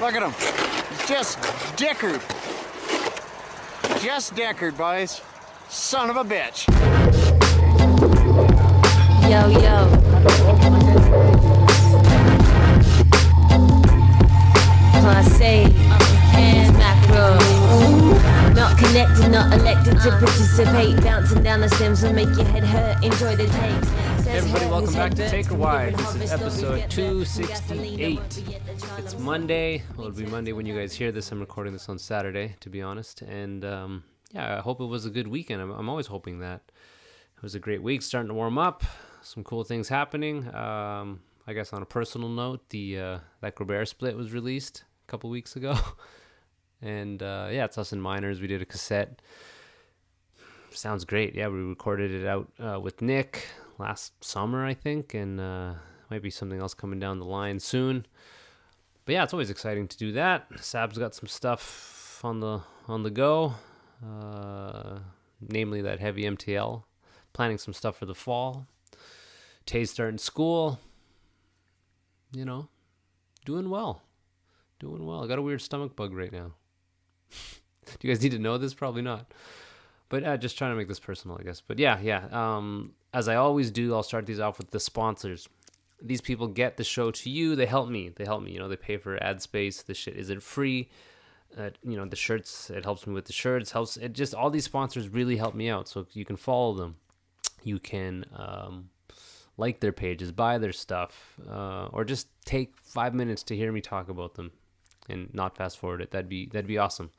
Look at him. He's just dickered. Just dickered, boys. Son of a bitch. Yo, yo. Class A, and macro. Not connected, not elected to participate. Bouncing down the stems will make your head hurt. Enjoy the takes. Hey everybody, welcome back to Take a Ride. This is episode 268. It's Monday. Well, it'll be Monday when you guys hear this. I'm recording this on Saturday, to be honest. And yeah, I hope it was a good weekend. I'm always hoping that. It was a great week, starting to warm up. Some cool things happening. I guess on a personal note, that Grobert split was released a couple weeks ago. And yeah, it's us and Miners. We did a cassette. Sounds great. Yeah, we recorded it out with Nick last summer, I think, and might be something else coming down the line soon. But yeah, it's always exciting to do that. Sab's got some stuff on the go, namely that heavy MTL. Planning some stuff for the fall. Tay's starting school. You know, doing well. I got a weird stomach bug right now. Do you guys need to know this? Probably not. But just trying to make this personal, I guess. But yeah. As I always do, I'll start these off with the sponsors. These people get the show to you. They help me. You know, they pay for ad space. The shit isn't free. You know, the shirts, it helps me with the shirts. All these sponsors really help me out. So you can follow them. You can like their pages, buy their stuff, or just take 5 minutes to hear me talk about them and not fast forward it. That'd be awesome.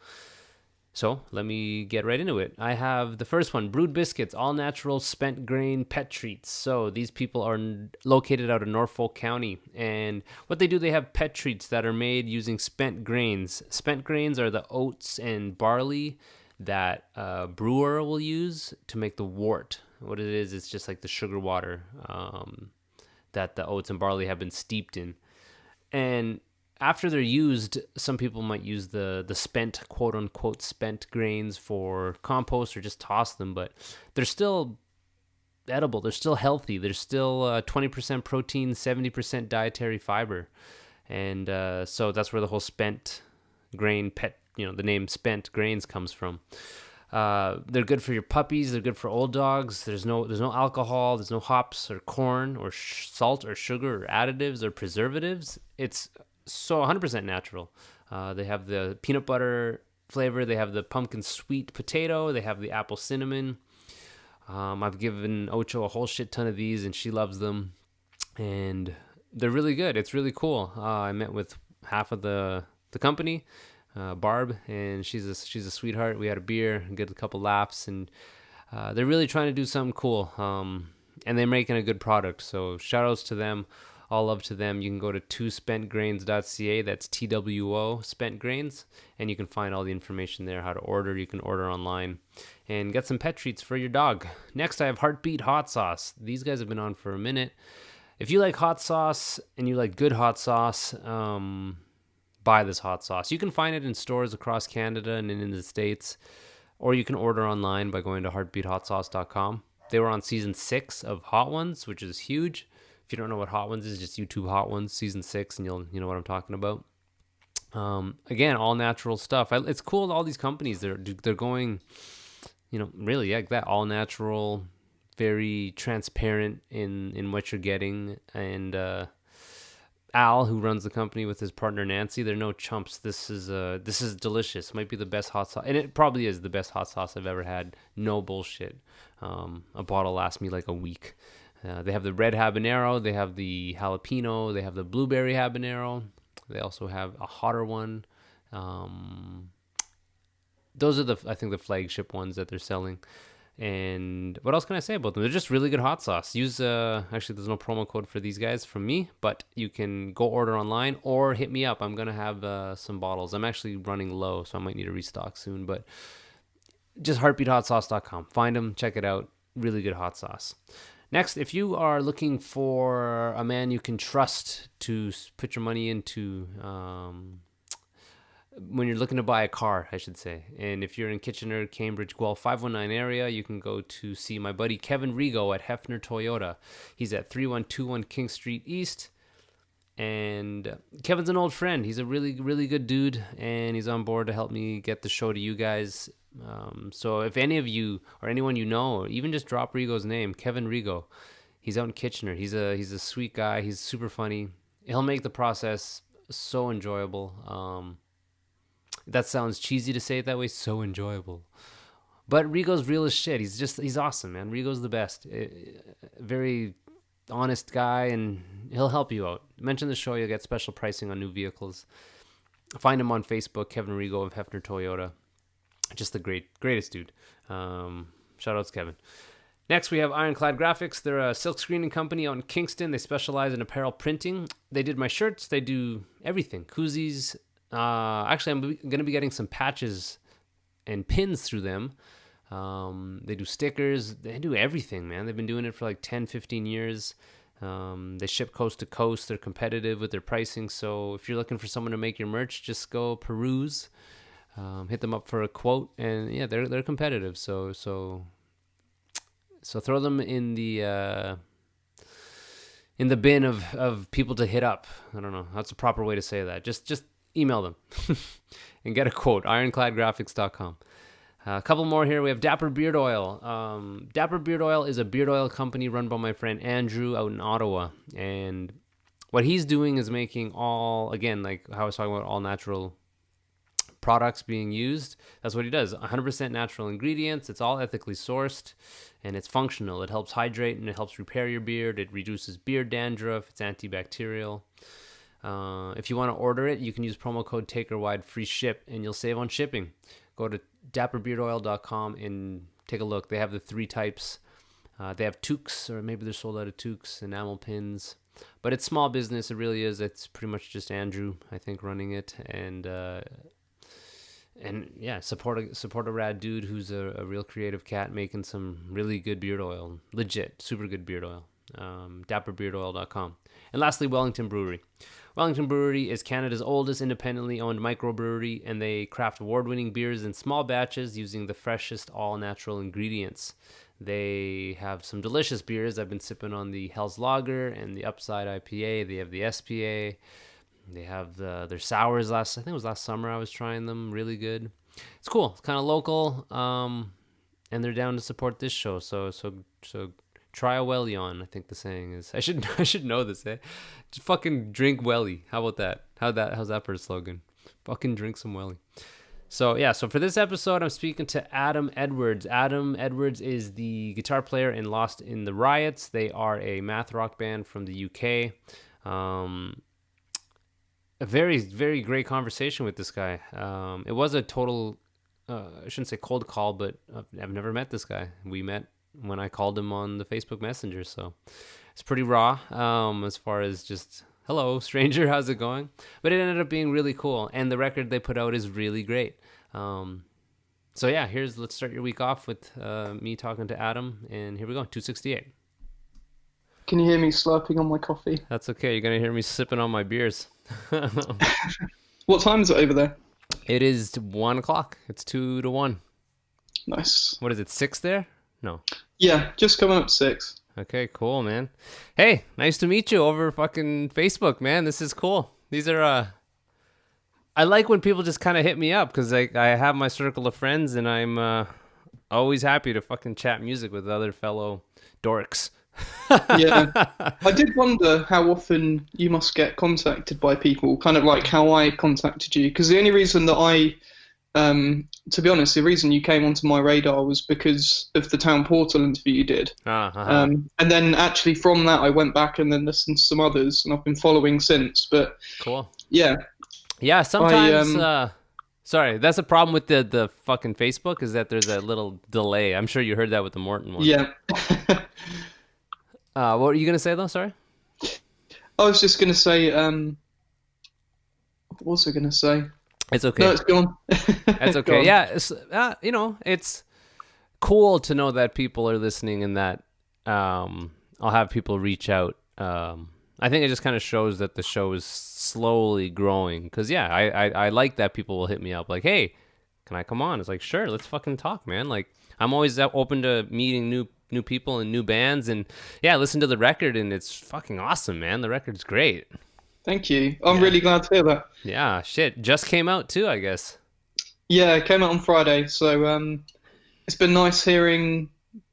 So let me get right into it. I have the first one, Brewed Biscuits, all natural spent grain pet treats. So these people are located out of Norfolk County, and what they do, they have pet treats that are made using spent grains. Spent grains are the oats and barley that a brewer will use to make the wort. What it is, it's just like the sugar water that the oats and barley have been steeped in. And after they're used, some people might use the spent, quote-unquote, spent grains for compost or just toss them, but they're still edible. They're still healthy. They're still 20% protein, 70% dietary fiber. And so that's where the whole spent grain pet, you know, the name spent grains comes from. They're good for your puppies. They're good for old dogs. There's no alcohol. There's no hops or corn or salt or sugar or additives or preservatives. It's so 100% natural. They have the peanut butter flavor. They have the pumpkin sweet potato. They have the apple cinnamon. I've given Ocho a whole shit ton of these, and she loves them. And they're really good. It's really cool. I met with half of the company, Barb, and she's a sweetheart. We had a beer, get a couple laughs, and they're really trying to do something cool. And they're making a good product. So shout outs to them. All love to them. You can go to twospentgrains.ca. That's TWO Spent Grains, and you can find all the information there, how to order. You can order online and get some pet treats for your dog. Next, I have Heartbeat Hot Sauce. These guys have been on for a minute. If you like hot sauce and you like good hot sauce, buy this hot sauce. You can find it in stores across Canada and in the States, or you can order online by going to heartbeathotsauce.com. They were on season 6 of Hot Ones, which is huge. If you don't know what Hot Ones is, just YouTube Hot Ones season 6, and you know what I'm talking about. Again, all natural stuff. It's cool. All these companies, they're going, you know, really like that, all natural, very transparent in what you're getting. And Al, who runs the company with his partner Nancy, they're no chumps. This is delicious. Might be the best hot sauce, and it probably is the best hot sauce I've ever had. No bullshit. A bottle lasts me like a week. They have the red habanero, they have the jalapeno, they have the blueberry habanero. They also have a hotter one. Those are I think the flagship ones that they're selling. And what else can I say about them? They're just really good hot sauce. Use actually, there's no promo code for these guys from me, but you can go order online or hit me up. I'm gonna have some bottles. I'm actually running low, so I might need to restock soon. But just heartbeathotsauce.com. Find them, check it out. Really good hot sauce. Next, if you are looking for a man you can trust to put your money into, when you're looking to buy a car, I should say, and if you're in Kitchener, Cambridge, Guelph 519 area, you can go to see my buddy Kevin Rigo at Hefner Toyota. He's at 3121 King Street East. And Kevin's an old friend. He's a really, really good dude, and he's on board to help me get the show to you guys. So if any of you or anyone you know, or even just drop Rigo's name, Kevin Rigo, he's out in Kitchener. He's a sweet guy. He's super funny. He'll make the process so enjoyable. That sounds cheesy to say it that way. So enjoyable. But Rigo's real as shit. He's awesome, man. Rigo's the best. Very honest guy, and he'll help you out. Mention the show, you'll get special pricing on new vehicles. Find him on Facebook, Kevin Rigo of Hefner Toyota. Just the greatest dude. Shout outs, Kevin. Next, we have Ironclad Graphics. They're a silk screening company out in Kingston. They specialize in apparel printing. They did my shirts. They do everything. Koozies. Actually, I'm going to be getting some patches and pins through them. They do stickers. They do everything, man. They've been doing it for like 10, 15 years. They ship coast to coast. They're competitive with their pricing. So if you're looking for someone to make your merch, just go peruse. Hit them up for a quote, and yeah, they're competitive. So throw them in the bin of people to hit up. I don't know. That's a proper way to say that. Just email them and get a quote. Ironcladgraphics.com. A couple more here. We have Dapper Beard Oil. Dapper Beard Oil is a beard oil company run by my friend Andrew out in Ottawa. And what he's doing is making all, again, like how I was talking about all natural products being used. That's what he does. 100% natural ingredients. It's all ethically sourced, and it's functional. It helps hydrate, and it helps repair your beard. It reduces beard dandruff. It's antibacterial. If you want to order it, you can use promo code TAKERWIDE free ship, and you'll save on shipping. Go to dapperbeardoil.com and take a look. They have the 3 types. They have toques, or maybe they're sold out of toques, enamel pins. But it's small business. It really is. It's pretty much just Andrew, I think, running it. And yeah, support a rad dude who's a real creative cat making some really good beard oil. Legit, super good beard oil. Dapperbeardoil.com. And lastly, Wellington Brewery. Wellington Brewery is Canada's oldest independently owned microbrewery, and they craft award-winning beers in small batches using the freshest all-natural ingredients. They have some delicious beers. I've been sipping on the Hell's Lager and the Upside IPA. They have the SPA. They have their sours I think it was last summer I was trying them. Really good. It's cool. It's kind of local, and they're down to support this show. So try a Wellion, I think the saying is. I should know this, eh? Just fucking drink Welly. How about that? How's that for a slogan? Fucking drink some Welly. So yeah, so for this episode, I'm speaking to Adam Edwards. Adam Edwards is the guitar player in Lost in the Riots. They are a math rock band from the UK. A very, very great conversation with this guy. It was a total, I shouldn't say cold call, but I've never met this guy. We met when I called him on the Facebook Messenger, so it's pretty raw as far as just, hello, stranger, how's it going? But it ended up being really cool, and the record they put out is really great. So yeah, let's start your week off with me talking to Adam, and here we go, 268. Can you hear me slurping on my coffee? That's okay, you're going to hear me sipping on my beers. What time is it over there? It is 1 o'clock. It's 2 to 1. Nice. What is it, 6 there? No. Yeah, just coming up 6. Okay, cool, man. Hey, nice to meet you over fucking Facebook, man. This is cool. These are, I like when people just kind of hit me up, because I have my circle of friends, and I'm always happy to fucking chat music with other fellow dorks. Yeah, I did wonder how often you must get contacted by people, kind of like how I contacted you, because the only reason that to be honest, the reason you came onto my radar was because of the Town Portal interview you did. And then actually from that I went back and then listened to some others, and I've been following since. But cool. Yeah, sometimes sorry, that's a problem with the fucking Facebook, is that there's a little delay. I'm sure you heard that with the Morton one. Yeah. What were you going to say, though? Sorry? I was just going to say, what was I going to say? It's okay. No, it's gone. That's okay. Yeah, it's cool to know that people are listening, and that I'll have people reach out. I think it just kind of shows that the show is slowly growing. Because, yeah, I like that people will hit me up like, hey, can I come on? It's like, sure, let's fucking talk, man. Like, I'm always open to meeting new people and new bands, and yeah, listen to the record, and it's fucking awesome, man. The record's great. Thank you. I'm really glad to hear that. Yeah, shit. Just came out too, I guess. Yeah, it came out on Friday, so it's been nice hearing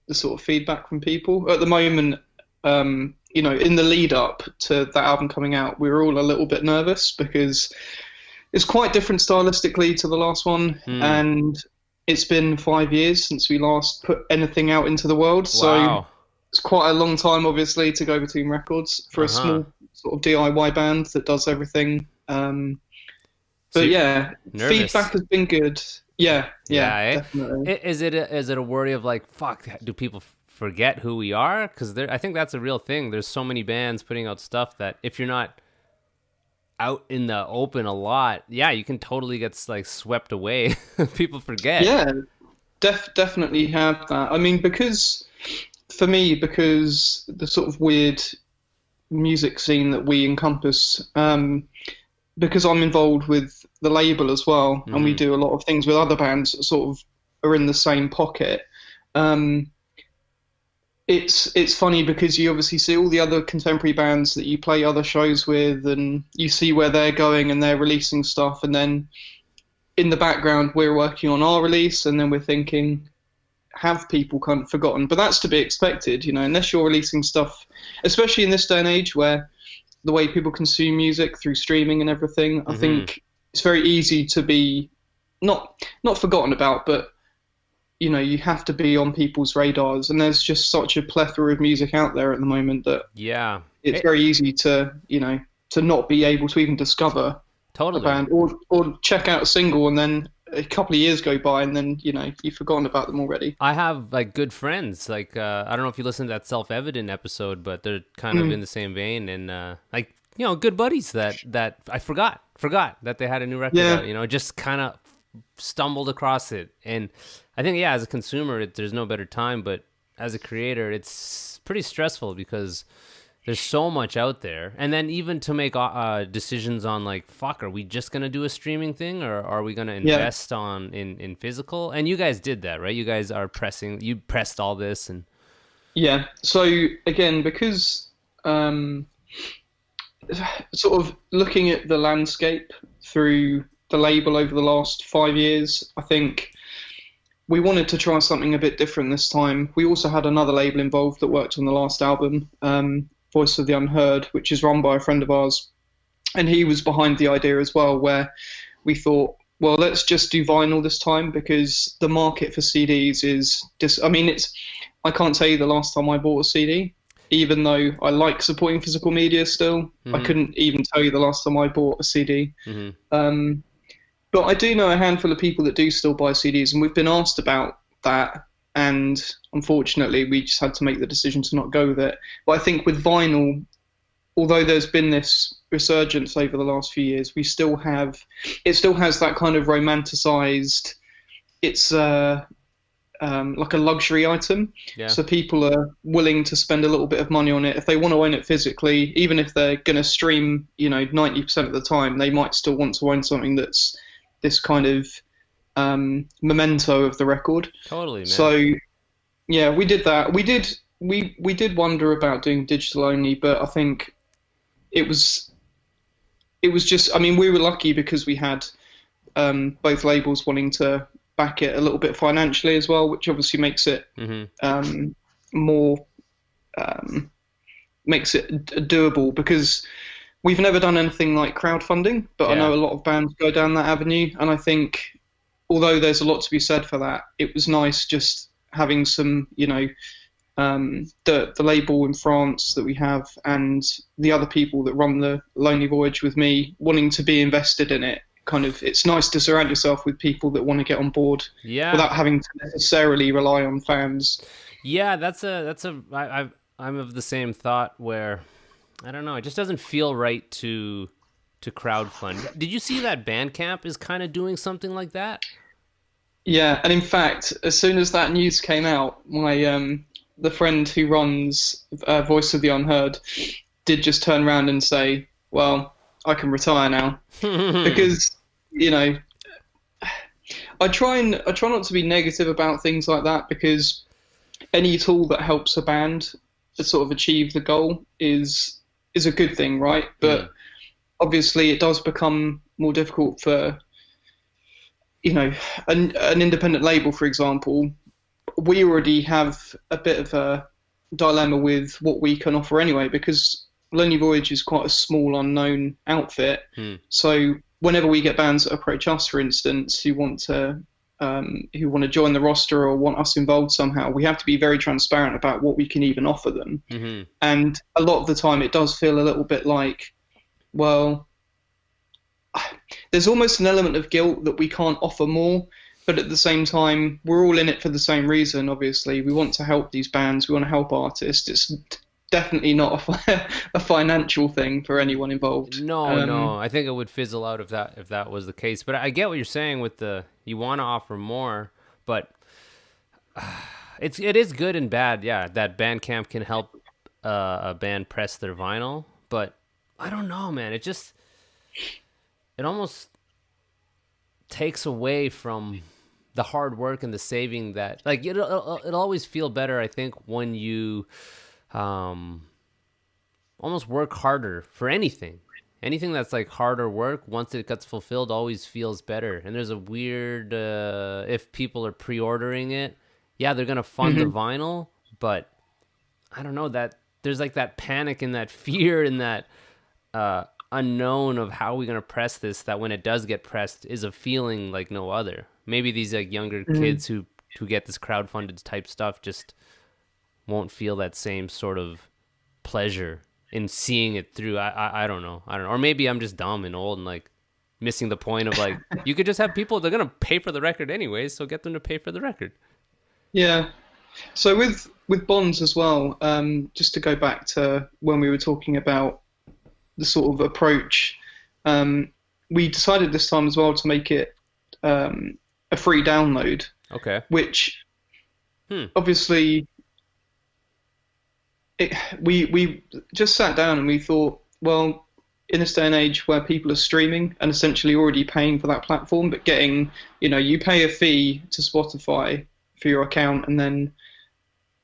the sort of feedback from people. At the moment, in the lead up to that album coming out, we were all a little bit nervous because it's quite different stylistically to the last one, and it's been 5 years since we last put anything out into the world. So it's quite a long time, obviously, to go between records for a small sort of DIY band that does everything. But yeah, nervous. Feedback has been good. Yeah, definitely. Is it a worry of like, fuck, do people forget who we are? Because I think that's a real thing. There's so many bands putting out stuff that if you're not out in the open a lot, you can totally get like swept away. People forget. Yeah, definitely have that. I mean, because the sort of weird music scene that we encompass, because I'm involved with the label as well, and we do a lot of things with other bands that sort of are in the same pocket. It's funny because you obviously see all the other contemporary bands that you play other shows with, and you see where they're going and they're releasing stuff, and then in the background we're working on our release, and then we're thinking, have people kind of forgotten? But that's to be expected, unless you're releasing stuff, especially in this day and age where the way people consume music through streaming and everything. I think it's very easy to be not forgotten about, but you have to be on people's radars, and there's just such a plethora of music out there at the moment that it's very easy to to not be able to even discover a band or check out a single, and then a couple of years go by and then you've forgotten about them already. I have like good friends, like I don't know if you listened to that Self-Evident episode, but they're kind of in the same vein, and good buddies that I forgot that they had a new record out, just kind of stumbled across it. And I think as a consumer there's no better time, but as a creator it's pretty stressful because there's so much out there. And then even to make decisions on like, fuck, are we just going to do a streaming thing, or are we going to invest in physical? And you guys did that, right? You guys are you pressed all this. And yeah. So again, because sort of looking at the landscape through the label over the last 5 years, I think we wanted to try something a bit different this time. We also had another label involved that worked on the last album, Voice of the Unheard, which is run by a friend of ours, and he was behind the idea as well, where we thought, well, let's just do vinyl this time because the market for CDs is I can't tell you the last time I bought a CD, even though I like supporting physical media still. I couldn't even tell you the last time I bought a CD. But I do know a handful of people that do still buy CDs, and we've been asked about that, and unfortunately we just had to make the decision to not go with it. But I think with vinyl, although there's been this resurgence over the last few years, it still has that kind of romanticized, it's like a luxury item. So people are willing to spend a little bit of money on it. If they want to own it physically, even if they're going to stream 90% of the time, they might still want to own something that's this kind of memento of the record. Totally, man. So yeah, we did that. We did wonder about doing digital only, but I think it was just, we were lucky because we had both labels wanting to back it a little bit financially as well, which obviously makes it more makes it doable, because we've never done anything like crowdfunding, but I know a lot of bands go down that avenue, and I think although there's a lot to be said for that, it was nice just having some, the label in France that we have and the other people that run the Lonely Voyage with me wanting to be invested in it. Kind of, it's nice to surround yourself with people that want to get on board without having to necessarily rely on fans. Yeah, I'm of the same thought where, I don't know, it just doesn't feel right to crowdfund. Did you see that Bandcamp is kind of doing something like that? Yeah, and in fact, as soon as that news came out, my the friend who runs Voice of the Unheard did just turn around and say, well, I can retire now. Because, I try not to be negative about things like that, because any tool that helps a band to sort of achieve the goal is a good thing, right? But obviously it does become more difficult for, an independent label, for example. We already have a bit of a dilemma with what we can offer anyway, because Lonely Voyage is quite a small, unknown outfit. So whenever we get bands that approach us, for instance, who want to join the roster or want us involved somehow, we have to be very transparent about what we can even offer them. And a lot of the time it does feel a little bit like, well, there's almost an element of guilt that we can't offer more, but at the same time, we're all in it for the same reason, obviously. We want to help these bands, we want to help artists. It's definitely not a financial thing for anyone involved. No, I think it would fizzle out if that was the case. But I get what you're saying with you want to offer more, but it is good and bad, yeah, that Bandcamp can help a band press their vinyl, but I don't know, man. It almost takes away from the hard work and the saving that, like, it'll always feel better, I think, when you almost work harder for anything that's like harder work. Once it gets fulfilled, always feels better. And there's a weird if people are pre-ordering it, yeah, they're gonna fund the vinyl, but I don't know, that there's like that panic and that fear and that unknown of how we're gonna press this, that when it does get pressed is a feeling like no other. Maybe these like younger kids who get this crowdfunded type stuff just won't feel that same sort of pleasure in seeing it through. I don't know. Or maybe I'm just dumb and old and like missing the point of like, you could just have people, they're going to pay for the record anyways, so get them to pay for the record. Yeah. So with Bonds as well, just to go back to when we were talking about the sort of approach, we decided this time as well to make it a free download. Okay. Which obviously we just sat down and we thought, well, in this day and age where people are streaming and essentially already paying for that platform, but getting, you pay a fee to Spotify for your account and then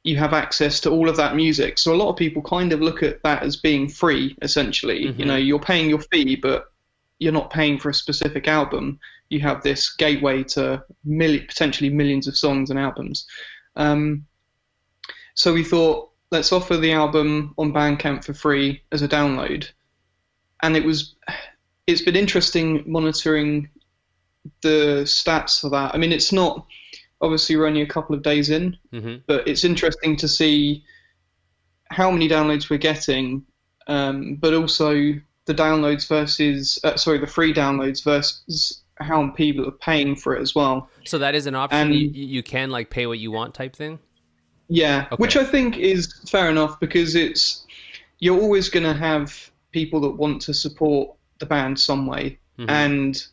you have access to all of that music. So a lot of people kind of look at that as being free, essentially. You're paying your fee, but you're not paying for a specific album. You have this gateway to potentially millions of songs and albums. So we thought, let's offer the album on Bandcamp for free as a download. And it's been interesting monitoring the stats for that. I mean, it's not, obviously we're only a couple of days in, but it's interesting to see how many downloads we're getting, but also the downloads versus, the free downloads versus how people are paying for it as well. So that is an option. And you can like pay what you want type thing? Yeah, okay. Which I think is fair enough, because you're always going to have people that want to support the band some way, and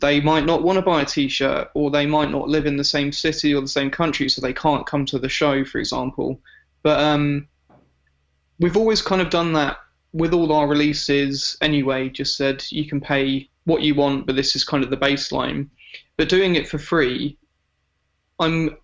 they might not want to buy a t-shirt, or they might not live in the same city or the same country, so they can't come to the show, for example. But we've always kind of done that with all our releases anyway, just said you can pay what you want, but this is kind of the baseline. But doing it for free, I'm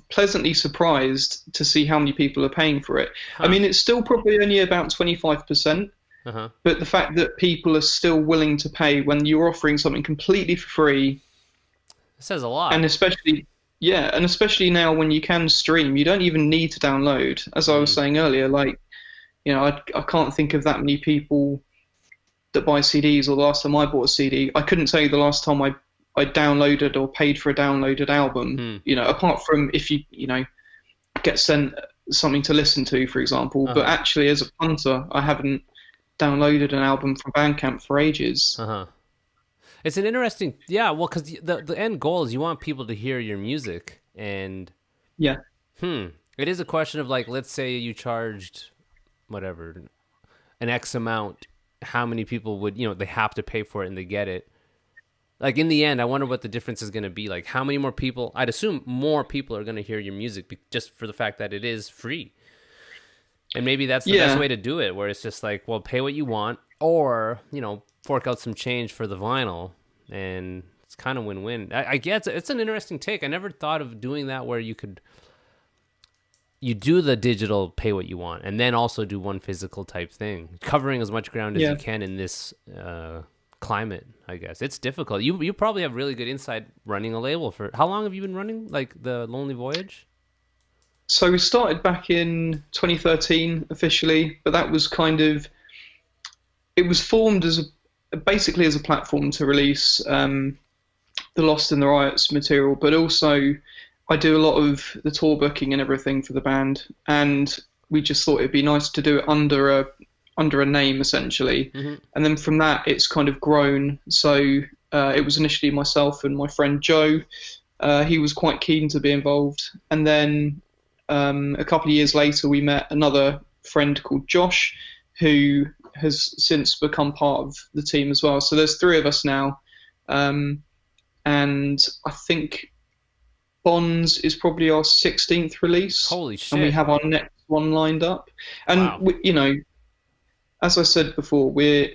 pleasantly surprised to see how many people are paying for it. I mean, it's still probably only about 25%, but the fact that people are still willing to pay when you're offering something completely for free, it says a lot. And especially now when you can stream, you don't even need to download. As I was saying earlier, like, I can't think of that many people that buy CDs, or the last time I bought a CD. I couldn't tell you the last time I downloaded or paid for a downloaded album, apart from if you get sent something to listen to, for example. But actually, as a punter, I haven't downloaded an album from Bandcamp for ages. It's an interesting, because the end goal is you want people to hear your music, and it is a question of like, let's say you charged whatever an X amount, how many people would they have to pay for it and they get it. Like, in the end, I wonder what the difference is going to be. Like, how many more people... I'd assume more people are going to hear your music just for the fact that it is free. And maybe that's the best way to do it, where it's just like, well, pay what you want, or, fork out some change for the vinyl, and it's kind of win-win. I guess it's an interesting take. I never thought of doing that where you you do the digital pay what you want and then also do one physical type thing, covering as much ground as you can in this climate. I guess it's difficult. You probably have really good insight running a label. For how long have you been running like the Lonely Voyage? So we started back in 2013 officially, but that was kind of, it was formed as basically as a platform to release the Lost in the Riots material, but also I do a lot of the tour booking and everything for the band, and we just thought it'd be nice to do it under a name essentially. And then from that it's kind of grown. So it was initially myself and my friend Joe. He was quite keen to be involved, and then a couple of years later we met another friend called Josh, who has since become part of the team as well. So there's 3 of us now, and I think Bonds is probably our 16th release. Holy shit. And we have our next one lined up. And, we, you know, as I said before, we're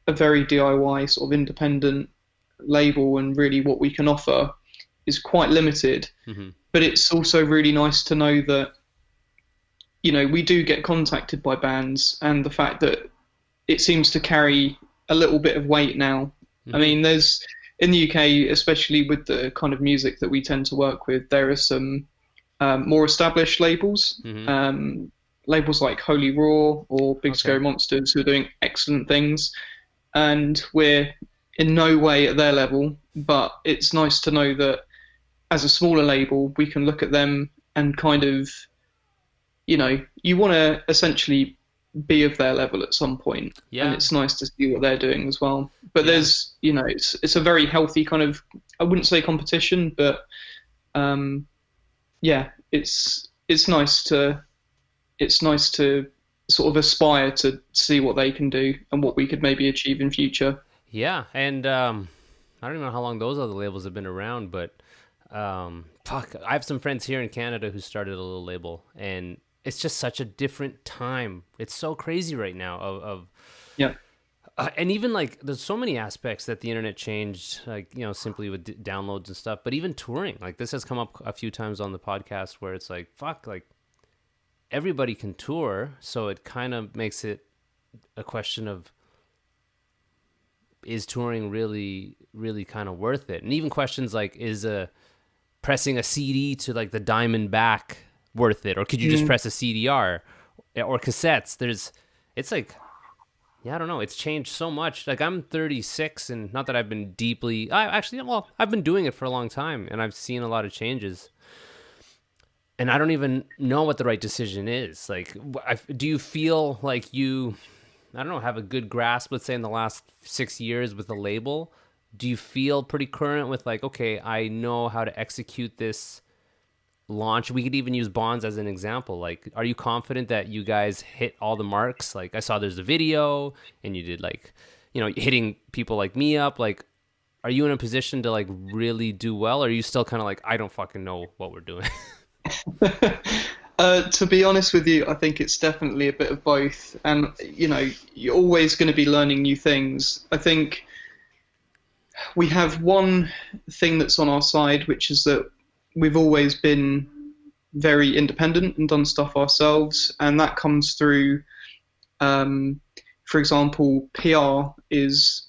a very DIY sort of independent label, and really what we can offer is quite limited. But it's also really nice to know that, you know, we do get contacted by bands, and the fact that it seems to carry a little bit of weight now. I mean, there's, in the UK, especially with the kind of music that we tend to work with, there are some more established labels, labels like Holy Raw or Big Scary Monsters, who are doing excellent things, and we're in no way at their level, but it's nice to know that as a smaller label, we can look at them and kind of, you know, you want to essentially be of their level at some point. And it's nice to see what they're doing as well. But there's, you know, it's a very healthy kind of, I wouldn't say competition, but it's nice to sort of aspire to see what they can do and what we could maybe achieve in future. Yeah, and I don't even know how long those other labels have been around, but I have some friends here in Canada who started a little label, and it's just such a different time. It's so crazy right now and even like there's so many aspects that the internet changed, like, you know, simply with downloads and stuff, but even touring, like this has come up a few times on the podcast where it's like, like everybody can tour. So it kind of makes it a question of, is touring really, really kind of worth it? And even questions like, is pressing a CD to like the Diamond back worth it, or could you just press a CDR or cassettes? It's like, I don't know, it's changed so much. Like, I'm 36, and not that I've been I've been doing it for a long time, and I've seen a lot of changes, and I don't even know what the right decision is. Like, do you feel like you, I don't know, have a good grasp, let's say in the last 6 years with the label? Do you feel pretty current with like, okay, I know how to execute this launch? We could even use Bonds as an example. Like, are you confident that you guys hit all the marks? Like, I saw there's a video and you did, like, you know, hitting people like me up. Like, are you in a position to like really do well? Or are you still kind of like, I don't fucking know what we're doing? To be honest with you, I think it's definitely a bit of both. And, you know, you're always going to be learning new things. I think we have one thing that's on our side, which is that we've always been very independent and done stuff ourselves. And that comes through, for example, PR is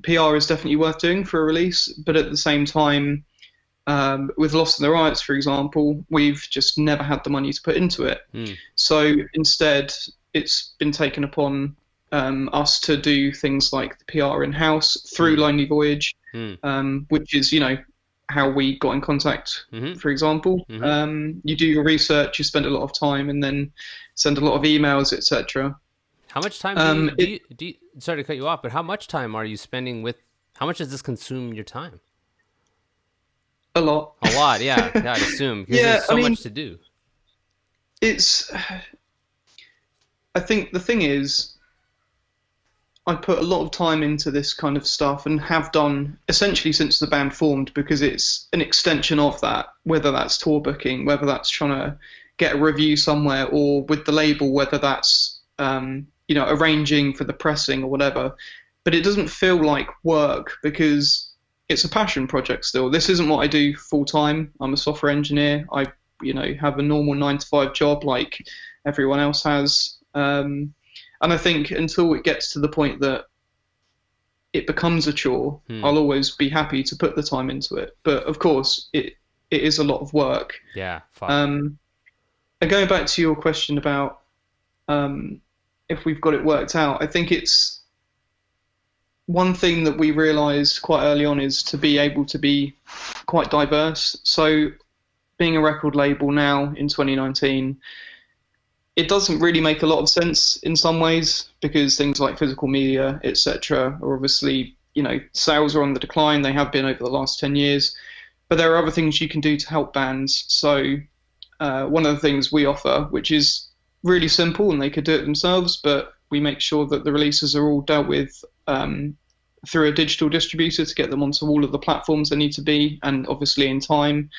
definitely worth doing for a release. But at the same time, with Lost in the Riots, for example, we've just never had the money to put into it. So instead, it's been taken upon us to do things like the PR in-house through Lonely Voyage, which is, you know, how we got in contact, for example. You do your research, you spend a lot of time, and then send a lot of emails, etc. How much time do you, sorry to cut you off, but how much time are you spending with, how much does this consume your time? A lot. Yeah, I'd assume, because there's so much to do. I think the thing is, I put a lot of time into this kind of stuff, and have done essentially since the band formed, because it's an extension of that, whether that's tour booking, whether that's trying to get a review somewhere, or with the label, whether that's you know, arranging for the pressing or whatever. But it doesn't feel like work, because it's a passion project still. This isn't what I do full time. I'm a software engineer. I have a normal 9 to 5 job like everyone else has. And I think until it gets to the point that it becomes a chore, I'll always be happy to put the time into it. But of course, it is a lot of work. Yeah. And going back to your question about if we've got it worked out, I think it's one thing that we realised quite early on is to be able to be quite diverse. So being a record label now in 2019, it doesn't really make a lot of sense in some ways because things like physical media, etc., are obviously, sales are on the decline. They have been over the last 10 years. But there are other things you can do to help bands. So one of the things we offer, which is really simple and they could do it themselves, but we make sure that the releases are all dealt with through a digital distributor to get them onto all of the platforms they need to be, and obviously in time.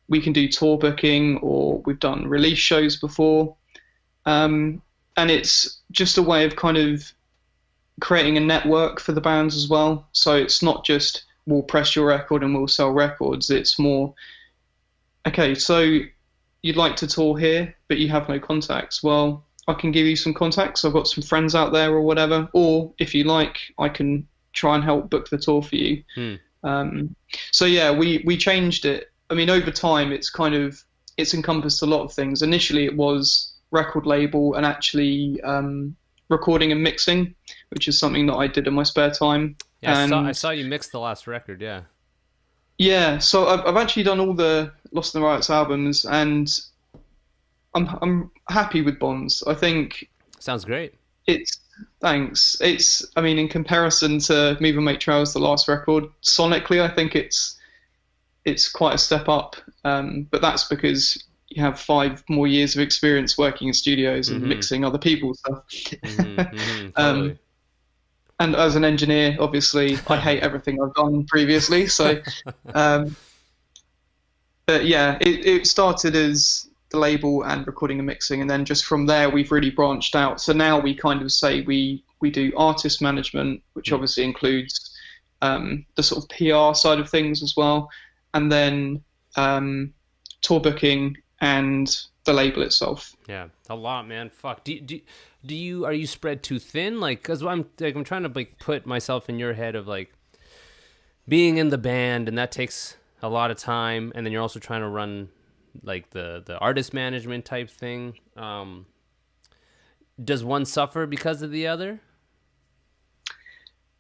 We can do tour booking, or we've done release shows before. And it's just a way of kind of creating a network for the bands as well. So it's not just, we'll press your record and we'll sell records. It's more, okay, so you'd like to tour here, but you have no contacts. Well, I can give you some contacts. I've got some friends out there or whatever. Or if you like, I can try and help book the tour for you. So yeah, we changed it. I mean, over time, it's encompassed a lot of things. Initially, it was record label and actually recording and mixing, which is something that I did in my spare time. Yeah, and I saw you mix the last record, yeah. Yeah, so I've actually done all the Lost in the Riots albums, and I'm happy with Bonds. I think sounds great. Thanks. I mean, in comparison to Move and Make Trails, the last record, sonically, I think it's quite a step up. But that's because you have 5 more years of experience working in studios and mixing other people's stuff. Totally. And as an engineer, obviously, I hate everything I've done previously. So, but yeah, it started as the label and recording and mixing, and then just from there we've really branched out. So now we kind of say we do artist management, which obviously includes the sort of PR side of things as well, and then tour booking and the label itself. Yeah, a lot, man. Fuck. Are you spread too thin? Like, cause I'm trying to put myself in your head of like being in the band, and that takes a lot of time, and then you're also trying to run like the artist management type thing. Does one suffer because of the other?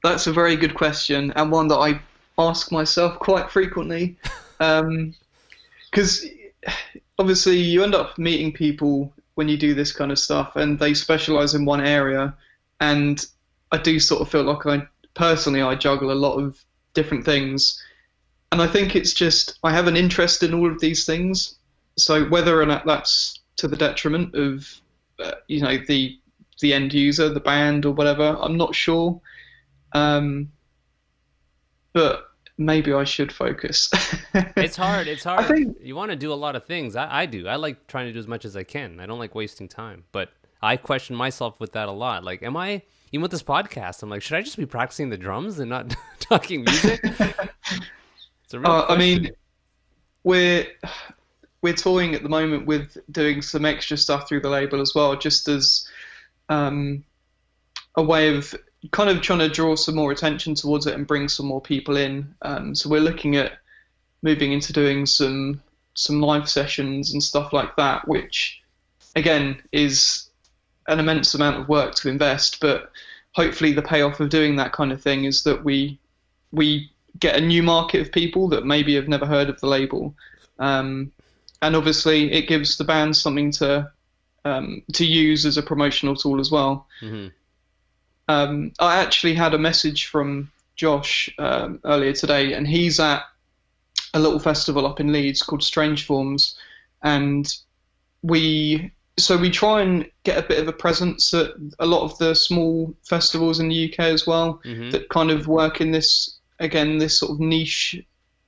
That's a very good question, and one that I ask myself quite frequently. Because obviously you end up meeting people when you do this kind of stuff, and they specialize in one area, and I do sort of feel like I juggle a lot of different things, and I think it's just I have an interest in all of these things. So whether or not that's to the detriment of the end user, the band or whatever, I'm not sure, but maybe I should focus. It's hard. I think you want to do a lot of things. I do. I like trying to do as much as I can. I don't like wasting time, but I question myself with that a lot. Like, am I, even with this podcast, I'm like, should I just be practicing the drums and not talking music? It's a real question. I mean, we're toying at the moment with doing some extra stuff through the label as well, just as a way of kind of trying to draw some more attention towards it and bring some more people in. So we're looking at moving into doing some live sessions and stuff like that, which again is an immense amount of work to invest, but hopefully the payoff of doing that kind of thing is that we get a new market of people that maybe have never heard of the label. And obviously it gives the band something to use as a promotional tool as well. I actually had a message from Josh earlier today, and he's at a little festival up in Leeds called Strange Forms, and we try and get a bit of a presence at a lot of the small festivals in the UK as well, that kind of work in this sort of niche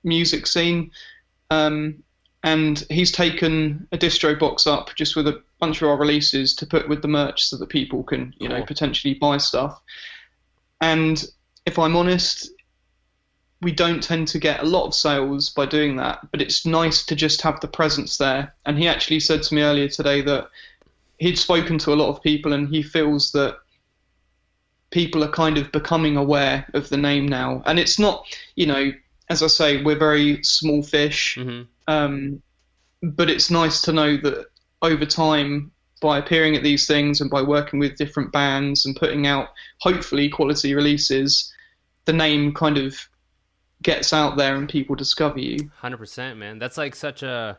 music scene. And he's taken a distro box up just with a bunch of our releases to put with the merch so that people can, potentially buy stuff. And if I'm honest, we don't tend to get a lot of sales by doing that, but it's nice to just have the presence there. And he actually said to me earlier today that he'd spoken to a lot of people and he feels that people are kind of becoming aware of the name now. And it's not, you know, as I say, we're very small fish, but it's nice to know that over time, by appearing at these things and by working with different bands and putting out hopefully quality releases, the name kind of gets out there and people discover you. 100%, man. That's like such a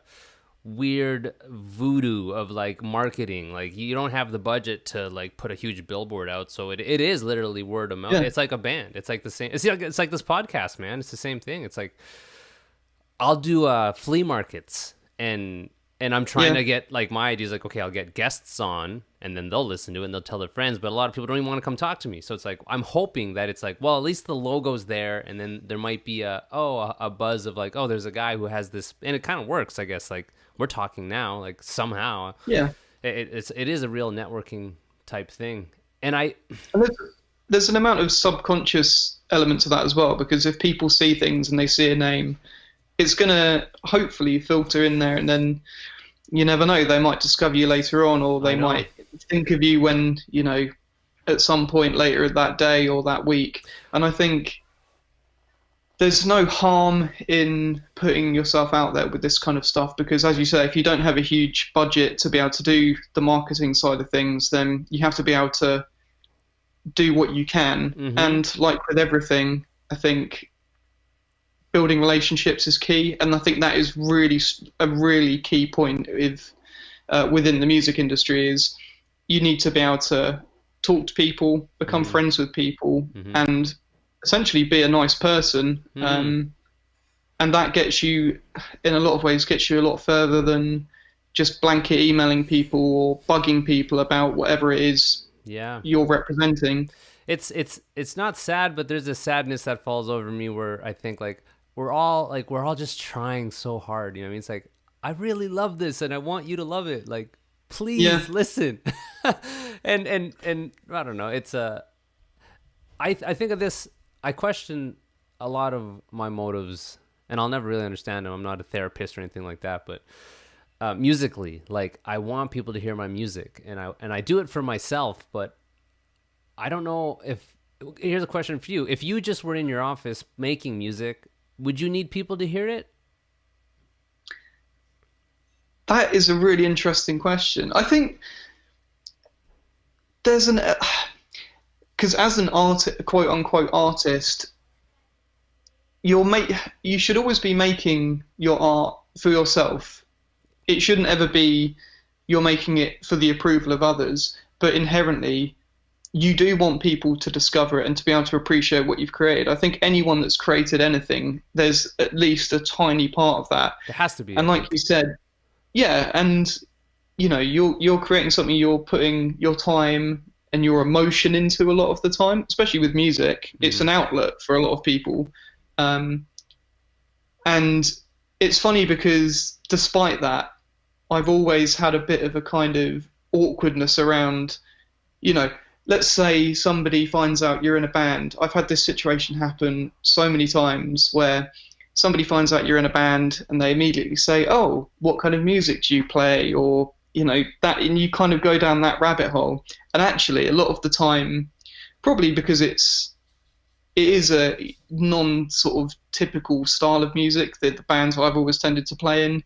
weird voodoo of like marketing. Like you don't have the budget to like put a huge billboard out, so it is literally word of mouth. It's like a band. It's like the same. It's like this podcast, man. It's the same thing. It's like I'll do flea markets and I'm trying to get, like, my idea is like, okay, I'll get guests on and then they'll listen to it and they'll tell their friends, but a lot of people don't even want to come talk to me. So it's like, I'm hoping that it's like, well, at least the logo's there and then there might be a buzz of like, oh, there's a guy who has this, and it kind of works, I guess. Like we're talking now, like somehow. Yeah. It is a real networking type thing. And there's an amount of subconscious element to that as well, because if people see things and they see a name, it's going to hopefully filter in there, and then you never know, they might discover you later on, or they might think of you when, you know, at some point later that day or that week. And I think there's no harm in putting yourself out there with this kind of stuff, because as you say, if you don't have a huge budget to be able to do the marketing side of things, then you have to be able to do what you can. And like with everything, I think building relationships is key, and I think that is really a really key point within the music industry. Is you need to be able to talk to people, become friends with people, and essentially be a nice person. And that gets you, in a lot of ways, gets you a lot further than just blanket emailing people or bugging people about whatever it is you're representing. It's not sad, but there's a sadness that falls over me where I think like we're all just trying so hard. You know what I mean? It's like, I really love this and I want you to love it. Like, please listen. and I don't know. It's I think of this, I question a lot of my motives, and I'll never really understand them. I'm not a therapist or anything like that, but musically, like I want people to hear my music, and I do it for myself, but I don't know if, here's a question for you. If you just were in your office making music, would you need people to hear it? That is a really interesting question. I think there's because as an quote unquote artist, you should always be making your art for yourself. It shouldn't ever be you're making it for the approval of others, but inherently you do want people to discover it and to be able to appreciate what you've created. I think anyone that's created anything, there's at least a tiny part of that. It has to be. And like you said, and you know, you're creating something, you're putting your time and your emotion into a lot of the time, especially with music. It's an outlet for a lot of people. And it's funny because despite that, I've always had a bit of a kind of awkwardness around, you know, let's say somebody finds out you're in a band. I've had this situation happen so many times where somebody finds out you're in a band and they immediately say, oh, what kind of music do you play? Or, you know, that, and you kind of go down that rabbit hole. And actually, a lot of the time, probably because it is a non sort of typical style of music that the bands I've always tended to play in,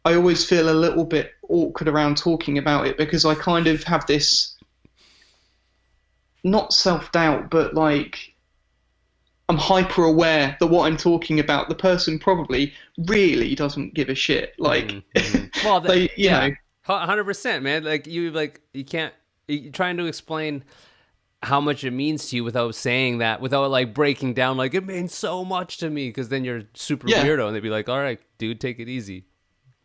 I always feel a little bit awkward around talking about it, because I kind of have this, not self-doubt, but like I'm hyper aware that what I'm talking about, the person probably really doesn't give a shit. Like, well, you know, 100%, man. Like you're trying to explain how much it means to you without saying that, without like breaking down, like it means so much to me, because then you're super weirdo and they'd be like, all right, dude, take it easy.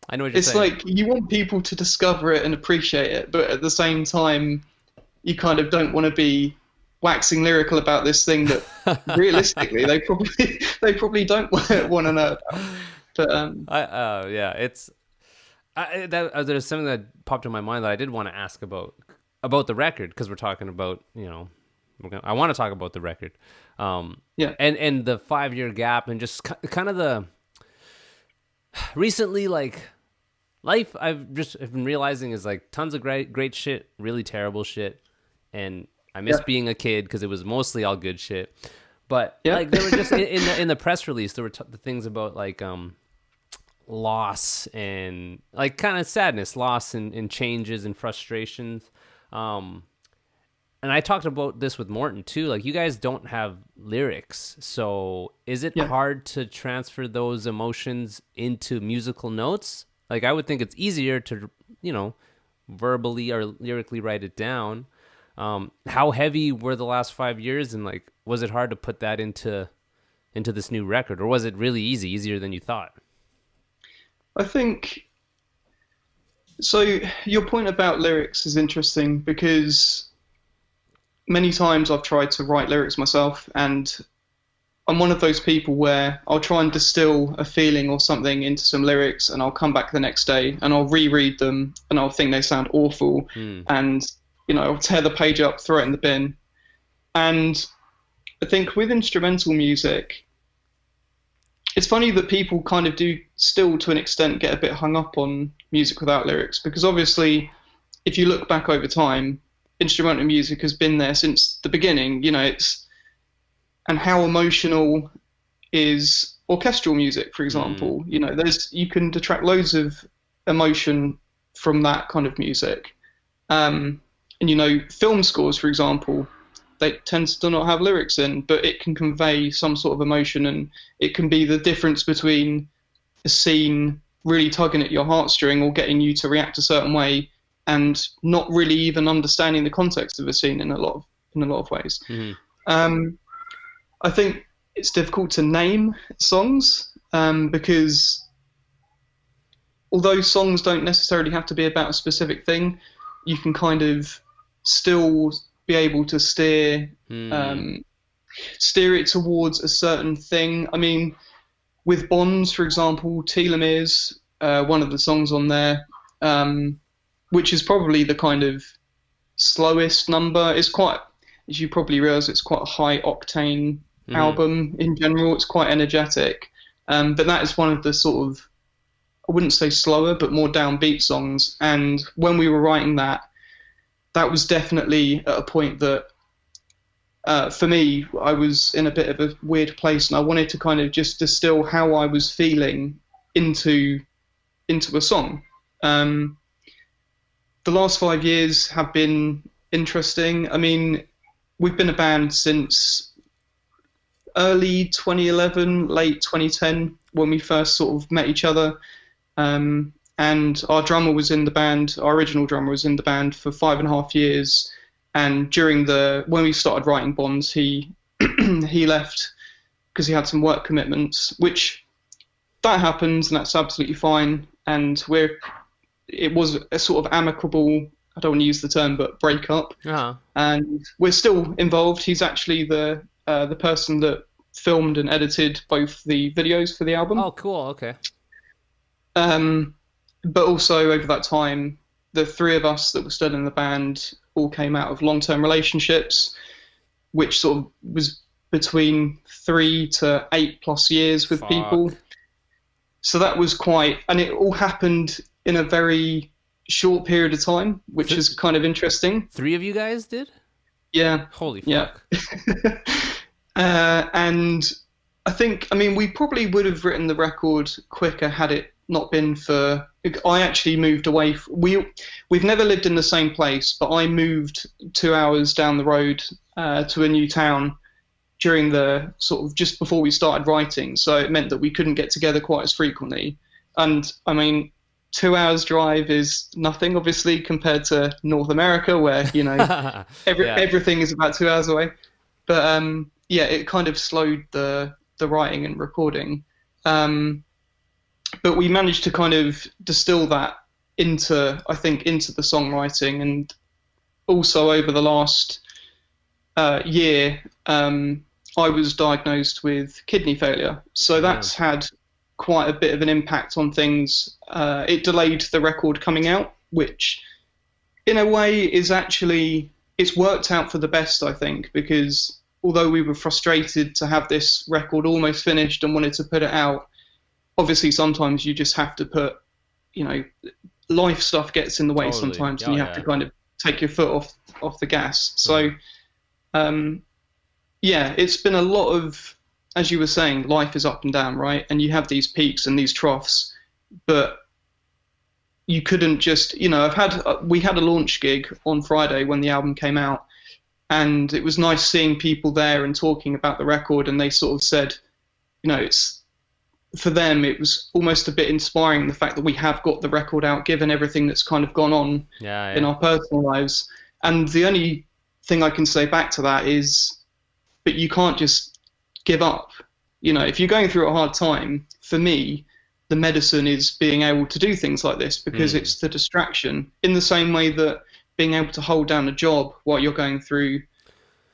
I know what you're saying. It's like you want people to discover it and appreciate it, but at the same time, you kind of don't want to be waxing lyrical about this thing that realistically they probably don't want to know about. But there's something that popped in my mind that I did want to ask about the record, because we're talking about, you know, I want to talk about the record. Yeah. And the 5-year gap, and just kind of the recently, like, life I've been realizing is like tons of great shit, really terrible shit, and I miss being a kid because it was mostly all good shit. But like there were just in the press release, there were the things about like loss and like kind of sadness, loss and changes and frustrations. And I talked about this with Morton too. Like, you guys don't have lyrics, so is it hard to transfer those emotions into musical notes? Like, I would think it's easier to, verbally or lyrically write it down. How heavy were the last 5 years, and like, was it hard to put that into this new record, or was it really easier than you thought? I think so. Your point about lyrics is interesting because many times I've tried to write lyrics myself, and I'm one of those people where I'll try and distill a feeling or something into some lyrics, and I'll come back the next day and I'll reread them and I'll think they sound awful, and I'll tear the page up, throw it in the bin. And I think with instrumental music, it's funny that people kind of do still, to an extent, get a bit hung up on music without lyrics, because obviously, if you look back over time, instrumental music has been there since the beginning. And how emotional is orchestral music, for example? You can detract loads of emotion from that kind of music. And film scores, for example, they tend to not have lyrics in, but it can convey some sort of emotion, and it can be the difference between a scene really tugging at your heartstring or getting you to react a certain way and not really even understanding the context of a scene in a lot of ways. I think it's difficult to name songs because although songs don't necessarily have to be about a specific thing, you can kind of still be able to steer it towards a certain thing. I mean, with Bonds, for example, Telomeres, one of the songs on there, which is probably the kind of slowest number. It's quite, as you probably realize, it's quite a high octane album in general. It's quite energetic. But that is one of the sort of, I wouldn't say slower, but more downbeat songs. And when we were writing that was definitely at a point that, for me, I was in a bit of a weird place, and I wanted to kind of just distill how I was feeling into a song. The last 5 years have been interesting. I mean, we've been a band since early 2011, late 2010, when we first sort of met each other. And our drummer was in the band, our original drummer was in the band for 5.5 years. And when we started writing Bonds, he left because he had some work commitments, which that happens, and that's absolutely fine. And it was a sort of amicable, I don't want to use the term, but breakup. And we're still involved. He's actually the person that filmed and edited both the videos for the album. Oh, cool. Okay. But also over that time, the three of us that were still in the band all came out of long-term relationships, which sort of was between 3 to 8+ years with people. So that was and it all happened in a very short period of time, which is kind of interesting. 3 of you guys did? Yeah. Holy fuck. Yeah. And I mean, we probably would have written the record quicker had it not been for... I actually moved away. We've never lived in the same place, but I moved 2 hours down the road to a new town during the sort of just before we started writing. So it meant that we couldn't get together quite as frequently. And I mean, 2 hours drive is nothing, obviously, compared to North America, where, everything is about 2 hours away. But it kind of slowed the writing and recording. But we managed to kind of distill that into the songwriting. And also over the last year, I was diagnosed with kidney failure. So that's had quite a bit of an impact on things. It delayed the record coming out, which in a way is actually it's worked out for the best, I think, because although we were frustrated to have this record almost finished and wanted to put it out, obviously sometimes you just have to put, life stuff gets in the way sometimes, and you have to kind of take your foot off the gas. So, it's been a lot of, as you were saying, life is up and down, right? And you have these peaks and these troughs, but you couldn't just, we had a launch gig on Friday when the album came out, and it was nice seeing people there and talking about the record, and they sort of said, it's, for them, it was almost a bit inspiring, the fact that we have got the record out, given everything that's kind of gone on in our personal lives. And the only thing I can say back to that is, but you can't just give up. If you're going through a hard time, for me, the medicine is being able to do things like this, because it's the distraction, in the same way that being able to hold down a job while you're going through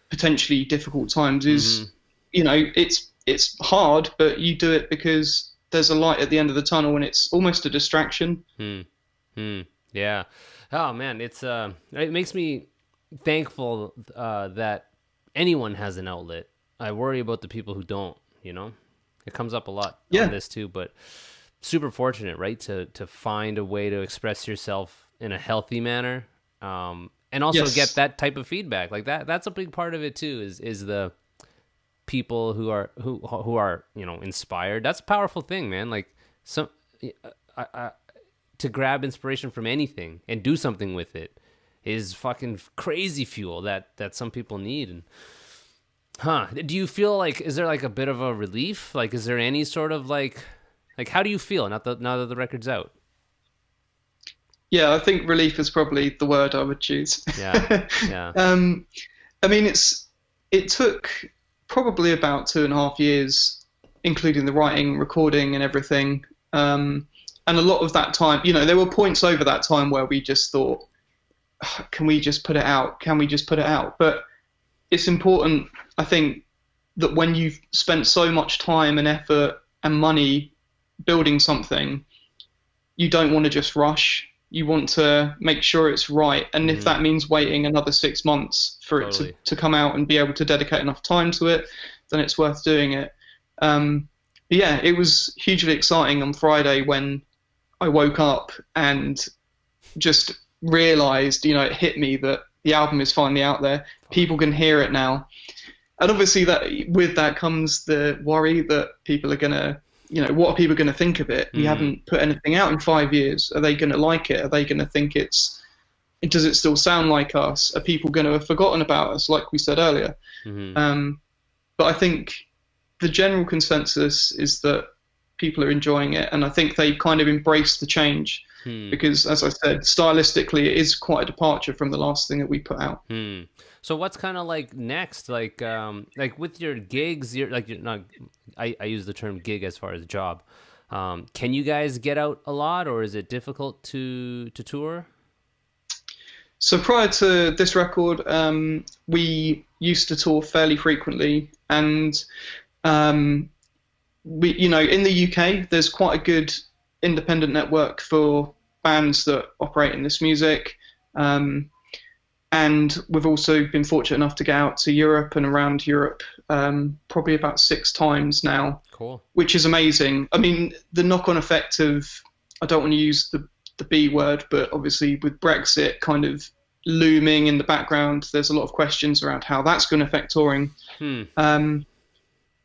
potentially difficult times is, it's hard, but you do it because there's a light at the end of the tunnel, and it's almost a distraction. Yeah. Oh man, it makes me thankful that anyone has an outlet. I worry about the people who don't. It comes up a lot on this too, but super fortunate, right, to find a way to express yourself in a healthy manner, and also get that type of feedback. Like that's a big part of it too, is the people who are inspired. That's a powerful thing, man. Like to grab inspiration from anything and do something with it is fucking crazy fuel that some people need. And do you feel like, is there like a bit of a relief? Like, is there any sort of like how do you feel now that the record's out? Yeah, I think relief is probably the word I would choose. Yeah. I mean, it took probably about 2.5 years, including the writing, recording, and everything. And a lot of that time, there were points over that time where we just thought, can we just put it out? Can we just put it out? But it's important, I think, that when you've spent so much time and effort and money building something, you don't want to just rush. You want to make sure it's right. And if that means waiting another 6 months for it to come out and be able to dedicate enough time to it, then it's worth doing it. It was hugely exciting on Friday when I woke up and just realized, it hit me that the album is finally out there. People can hear it now. And obviously with that comes the worry that people are going to, what are people going to think of it? We haven't put anything out in 5 years. Are they going to like it? Are they going to think does it still sound like us? Are people going to have forgotten about us, like we said earlier? But I think the general consensus is that people are enjoying it. And I think they kind of embrace the change because, as I said, stylistically, it is quite a departure from the last thing that we put out. So what's kind of like next? Like with your gigs, you're not. I use the term gig as far as job. Can you guys get out a lot, or is it difficult to tour? So prior to this record, we used to tour fairly frequently, and we, in the UK, there's quite a good independent network for bands that operate in this music. And we've also been fortunate enough to get out to Europe and around Europe probably about 6 times now. Cool. Which is amazing. I mean, the knock-on effect of, I don't want to use the B word, but obviously with Brexit kind of looming in the background, there's a lot of questions around how that's going to affect touring.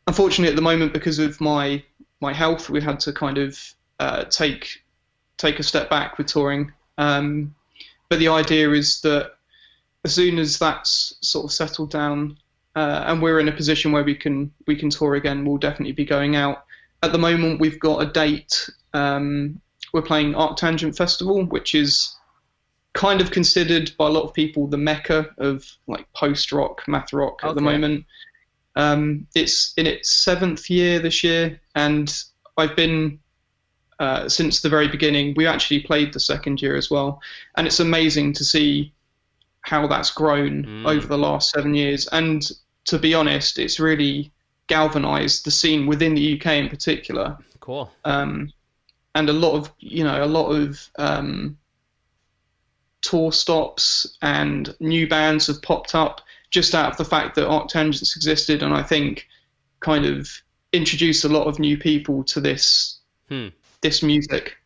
Unfortunately, at the moment, because of my health, we had to kind of take a step back with touring. But the idea is that as soon as that's sort of settled down and we're in a position where we can tour again, we'll definitely be going out. At the moment, we've got a date. We're playing Arctangent Festival, which is kind of considered by a lot of people the mecca of like post-rock, math rock at the moment. It's in its 7th year this year, and I've been since the very beginning. We actually played the 2nd year as well, and it's amazing to see how that's grown over the last 7 years. And to be honest, it's really galvanized the scene within the UK in particular. Cool. And a lot of tour stops and new bands have popped up just out of the fact that Arctangents existed, and I think kind of introduced a lot of new people to this music.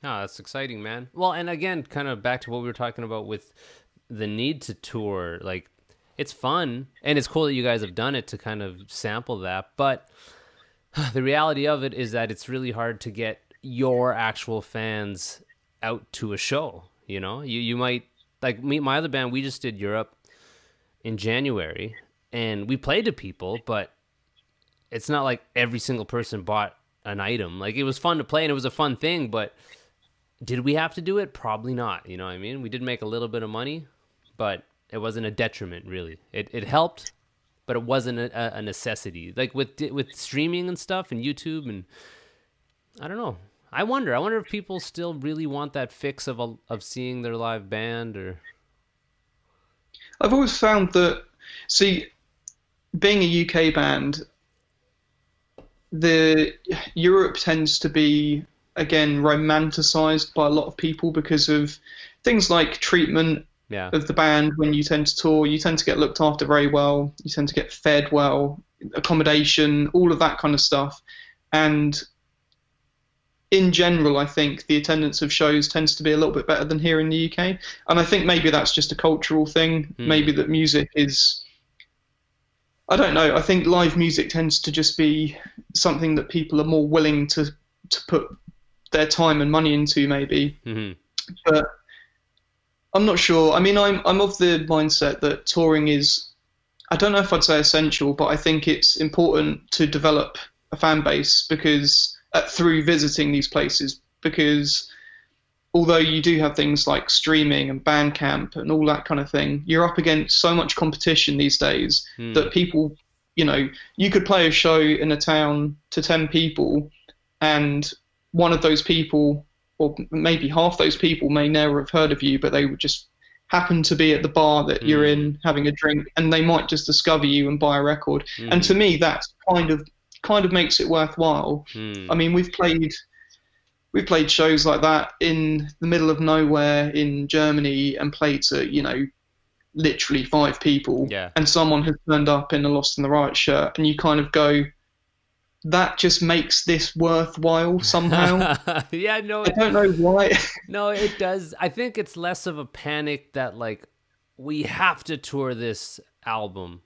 Oh, that's exciting, man. Well, and again, kind of back to what we were talking about with the need to tour. Like, it's fun, and it's cool that you guys have done it to kind of sample that. But the reality of it is that it's really hard to get your actual fans out to a show. You know, you might, like me, my other band, we just did Europe in January, and we played to people, but it's not like every single person bought an item. Like, it was fun to play, and it was a fun thing, but did we have to do it? Probably not. You know what I mean? We did make a little bit of money, but it wasn't a detriment, really. It helped, but it wasn't a necessity. Like with streaming and stuff and YouTube, and I don't know. I wonder if people still really want that fix of seeing their live band. Or I've always found that, see, being a UK band, the Europe tends to be, again, romanticized by a lot of people because of things like treatment of the band. When you tend to tour, you tend to get looked after very well, you tend to get fed well, accommodation, all of that kind of stuff. And in general, I think the attendance of shows tends to be a little bit better than here in the UK. And I think maybe that's just a cultural thing. Maybe that music is, I don't know, I think live music tends to just be something that people are more willing to put their time and money into, maybe. But I'm not sure. I mean, I'm of the mindset that touring is, I don't know if I'd say essential, but I think it's important to develop a fan base because through visiting these places, because although you do have things like streaming and Bandcamp and all that kind of thing, you're up against so much competition these days that people, you know, you could play a show in a town to 10 people, and one of those people, or maybe half those people, may never have heard of you, but they would just happen to be at the bar that you're in having a drink, and they might just discover you and buy a record. And to me, that's kind of makes it worthwhile. I mean, we've played shows like that in the middle of nowhere in Germany and played to, you know, literally 5 people, and someone has turned up in a Lost in the Riot shirt, and you kind of go, that just makes this worthwhile somehow. I don't know why. No, it does. I think it's less of a panic that, like, we have to tour this album.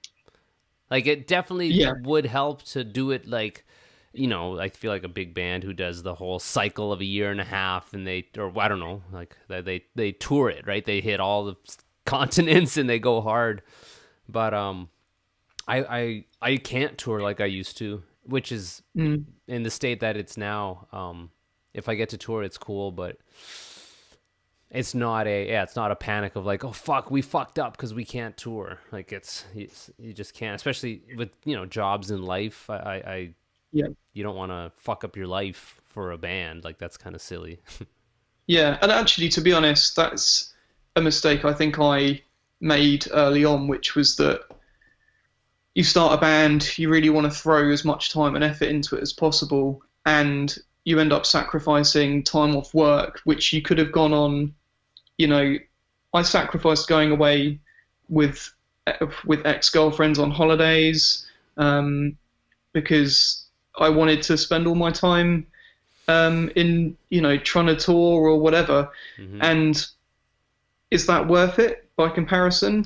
Like, it definitely would help to do it, like, you know, I feel like a big band who does the whole cycle of a year and a half, and I don't know, like, they tour it, right? They hit all the continents and they go hard. But I can't tour like I used to, which is in the state that it's now. If I get to tour, it's cool, but it's not a panic of like, oh fuck, we fucked up because we can't tour. Like, you just can't, especially with, you know, jobs in life. You don't want to fuck up your life for a band. Like, that's kind of silly. Yeah, and actually, to be honest, that's a mistake I think I made early on, which was that you start a band, you really want to throw as much time and effort into it as possible, and you end up sacrificing time off work, which you could have gone on. You know, I sacrificed going away with ex-girlfriends on holidays because I wanted to spend all my time in, you know, trying to tour or whatever. And is that worth it by comparison?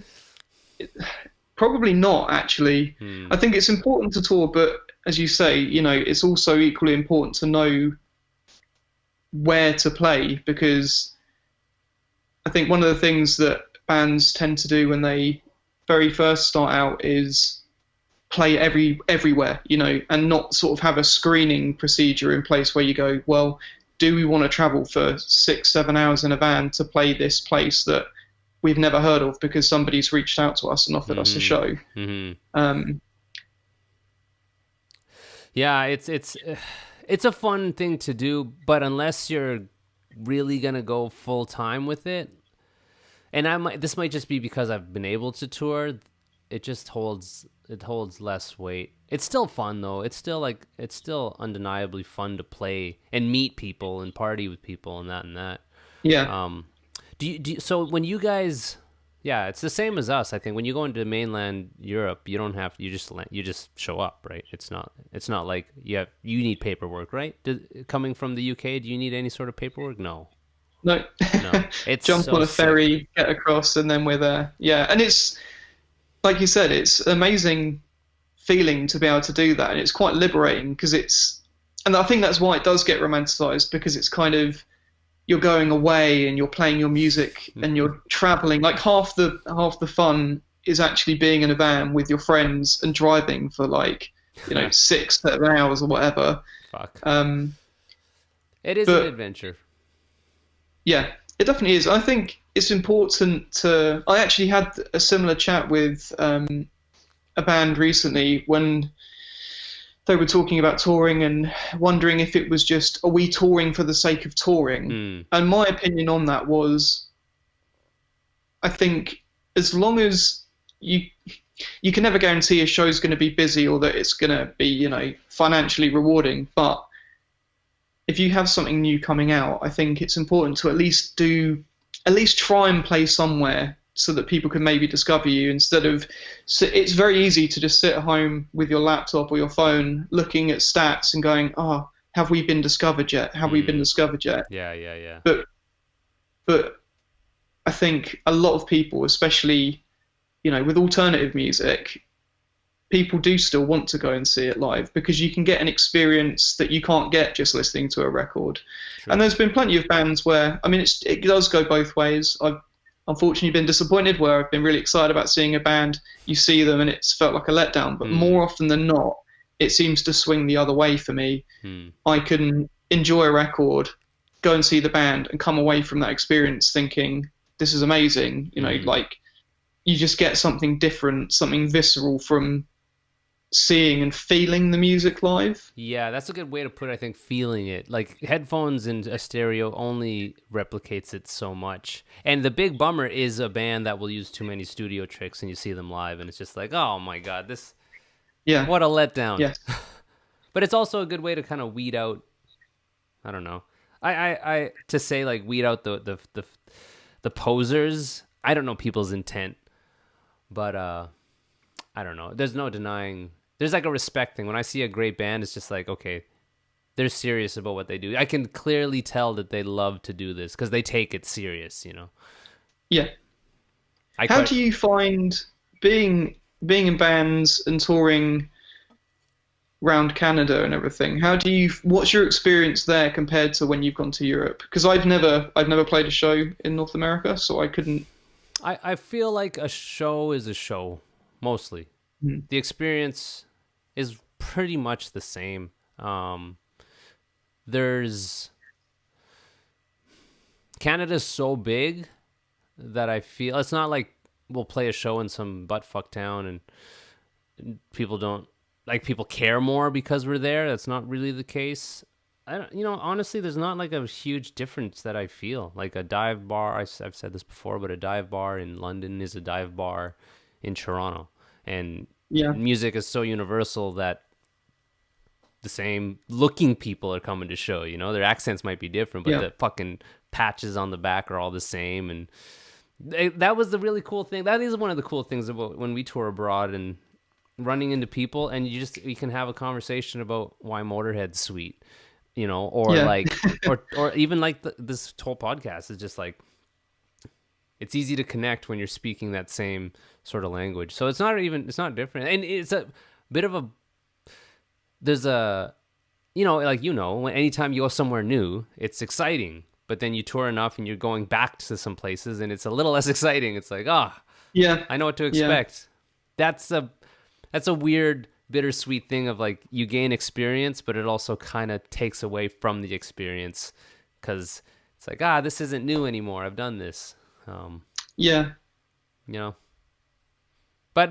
Probably not, actually. I think it's important to tour, but as you say, you know, it's also equally important to know where to play, because I think one of the things that bands tend to do when they very first start out is play everywhere, you know, and not sort of have a screening procedure in place where you go, well, do we want to travel for 6-7 hours in a van to play this place that we've never heard of because somebody's reached out to us and offered us a show? Yeah, it's a fun thing to do, but unless you're really gonna go full time with it, and this might just be because I've been able to tour, it holds less weight. It's still fun though. It's still undeniably fun to play and meet people and party with people and that. Yeah. So when you guys, yeah, it's the same as us. I think when you go into mainland Europe, you don't have, you just show up, right? It's not like you need paperwork, right? Coming from the UK, do you need any sort of paperwork? No. No. It's jump so on a ferry, sick. get across, and then we're there. Yeah, and it's like you said, it's an amazing feeling to be able to do that, and it's quite liberating because and I think that's why it does get romanticized, because it's kind of, you're going away and you're playing your music and you're traveling. Like half the fun is actually being in a van with your friends and driving for 6-7 hours or whatever. Fuck. It is an adventure. Yeah, it definitely is. I think it's important to. I actually had a similar chat with a band recently when they were talking about touring and wondering if it was just, are we touring for the sake of touring? And my opinion on that was, I think as long as you can never guarantee a show's going to be busy or that it's going to be, financially rewarding, but if you have something new coming out, I think it's important to at least try and play somewhere so that people can maybe discover you, instead of, it's very easy to just sit at home with your laptop or your phone looking at stats and going, oh, have we been discovered yet? Have we been discovered yet? Yeah. But I think a lot of people, especially, with alternative music, people do still want to go and see it live because you can get an experience that you can't get just listening to a record. True. And there's been plenty of bands where, it does go both ways. I've unfortunately been disappointed where I've been really excited about seeing a band, you see them and it's felt like a letdown, but more often than not, it seems to swing the other way for me. I can enjoy a record, go and see the band and come away from that experience thinking, this is amazing. You just get something different, something visceral from seeing and feeling the music live. Yeah, that's a good way to put it, I think, feeling it. Like headphones and a stereo only replicates it so much. And the big bummer is a band that will use too many studio tricks and you see them live and it's just like, oh my God, what a letdown. Yes. But it's also a good way to kind of weed out, I don't know. I to say like weed out the posers. I don't know people's intent, but I don't know. There's no denying. There's like a respect thing. When I see a great band, it's just like, okay, they're serious about what they do. I can clearly tell that they love to do this because they take it serious, Yeah. How do you find being in bands and touring around Canada and everything? What's your experience there compared to when you've gone to Europe? Because I've never played a show in North America, so I couldn't. I feel like a show is a show. Mostly. The experience is pretty much the same. Canada's so big that I feel it's not like we'll play a show in some buttfuck town and people care more because we're there. That's not really the case. Honestly, there's not like a huge difference that I feel. Like a dive bar, I've said this before, but a dive bar in London is a dive bar in Toronto. And music is so universal that the same looking people are coming to show, their accents might be different, but the fucking patches on the back are all the same. And that was the really cool thing. That is one of the cool things about when we tour abroad and running into people, and you can have a conversation about why Motorhead's sweet, or even like this whole podcast is just like, it's easy to connect when you're speaking that same sort of language. So it's not different. And it's a bit of anytime you go somewhere new, it's exciting, but then you tour enough and you're going back to some places and it's a little less exciting. It's like, I know what to expect. That's a weird, bittersweet thing of like, you gain experience, but it also kind of takes away from the experience because it's like, this isn't new anymore. I've done this. But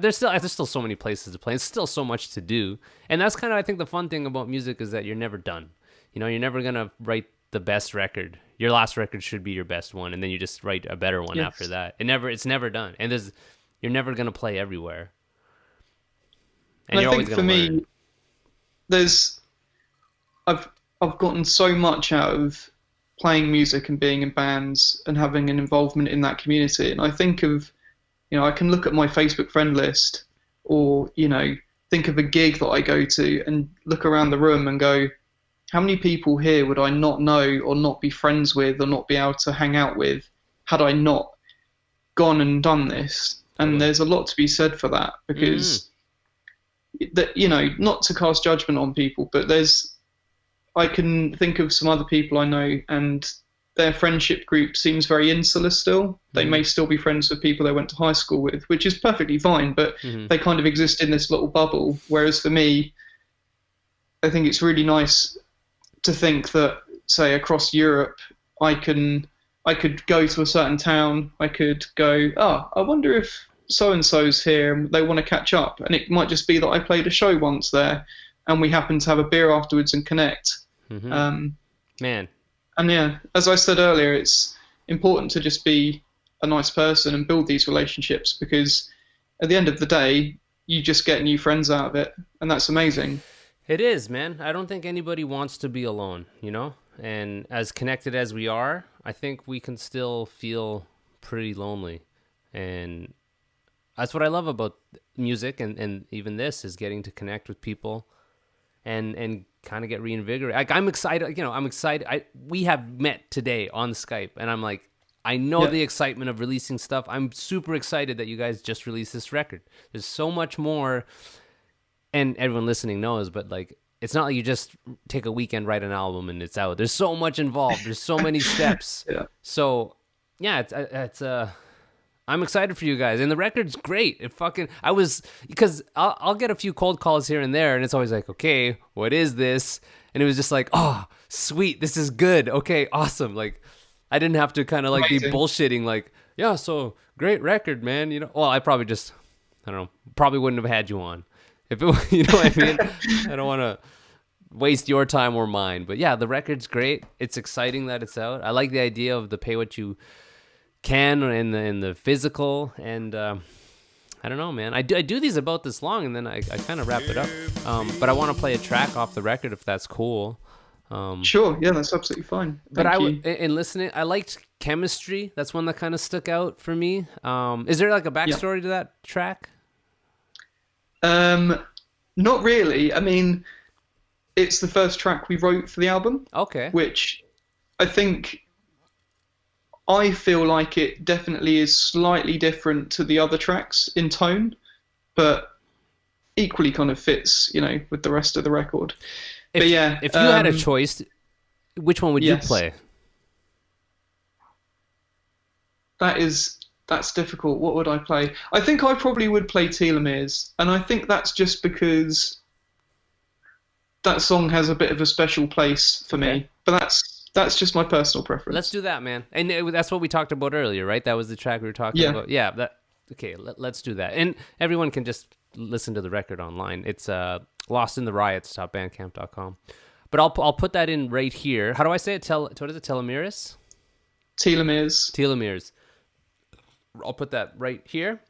there's still so many places to play. It's still so much to do, and that's kind of, I think, the fun thing about music is that you're never done. You're never gonna write the best record. Your last record should be your best one, and then you just write a better one after that. It's never done, and you're never gonna play everywhere. And I think for me, I've gotten so much out of playing music and being in bands and having an involvement in that community. And I think of, I can look at my Facebook friend list, or, think of a gig that I go to and look around the room and go, how many people here would I not know or not be friends with or not be able to hang out with had I not gone and done this? And there's a lot to be said for that, because that, not to cast judgment on people, but I can think of some other people I know, and their friendship group seems very insular still. They may still be friends with people they went to high school with, which is perfectly fine, but they kind of exist in this little bubble. Whereas for me, I think it's really nice to think that, say, across Europe, I could go to a certain town, I could go, I wonder if so-and-so's here and they want to catch up. And it might just be that I played a show once there and we happen to have a beer afterwards and connect. Man. And yeah, as I said earlier, it's important to just be a nice person and build these relationships, because at the end of the day, you just get new friends out of it. And that's amazing. It is, man. I don't think anybody wants to be alone, And as connected as we are, I think we can still feel pretty lonely. And that's what I love about music and even this, is getting to connect with people and kind of get reinvigorated. Like, I'm excited, I'm excited. We have met today on Skype, and I'm like, I know the excitement of releasing stuff. I'm super excited that you guys just released this record. There's so much more, and everyone listening knows, but like, it's not like you just take a weekend, write an album, and it's out. There's so much involved. There's so many steps. So yeah, it's I'm excited for you guys, and the record's great. Because I'll get a few cold calls here and there, and it's always like, okay, what is this? And it was just like, oh, sweet, this is good. Okay, awesome. Like, I didn't have to kind of like be bullshitting, like, yeah, so great record, man. Well, I probably just, I don't know, probably wouldn't have had you on if it, you know what I mean? I don't want to waste your time or mine, but yeah, the record's great. It's exciting that it's out. I like the idea of the pay what you can in the physical, and I don't know, man. I do these about this long, and then I kind of wrap it up. But I want to play a track off the record if that's cool. Sure, yeah, that's absolutely fine. In listening, I liked Chemistry. That's one that kind of stuck out for me. Is there like a backstory to that track? Not really. I mean, it's the first track we wrote for the album. Okay. Which I feel like it definitely is slightly different to the other tracks in tone, but equally kind of fits, with the rest of the record. If you had a choice, which one would you play? That's difficult. What would I play? I think I probably would play Telomeres, and I think that's just because that song has a bit of a special place for me. But that's just my personal preference. Let's do that, man. And that's what we talked about earlier, right? That was the track we were talking about. Yeah. Okay, let's do that. And everyone can just listen to the record online. It's lostintheriots.bandcamp.com. But I'll put that in right here. How do I say it? What is it? Telomeres? Telomeres. I'll put that right here.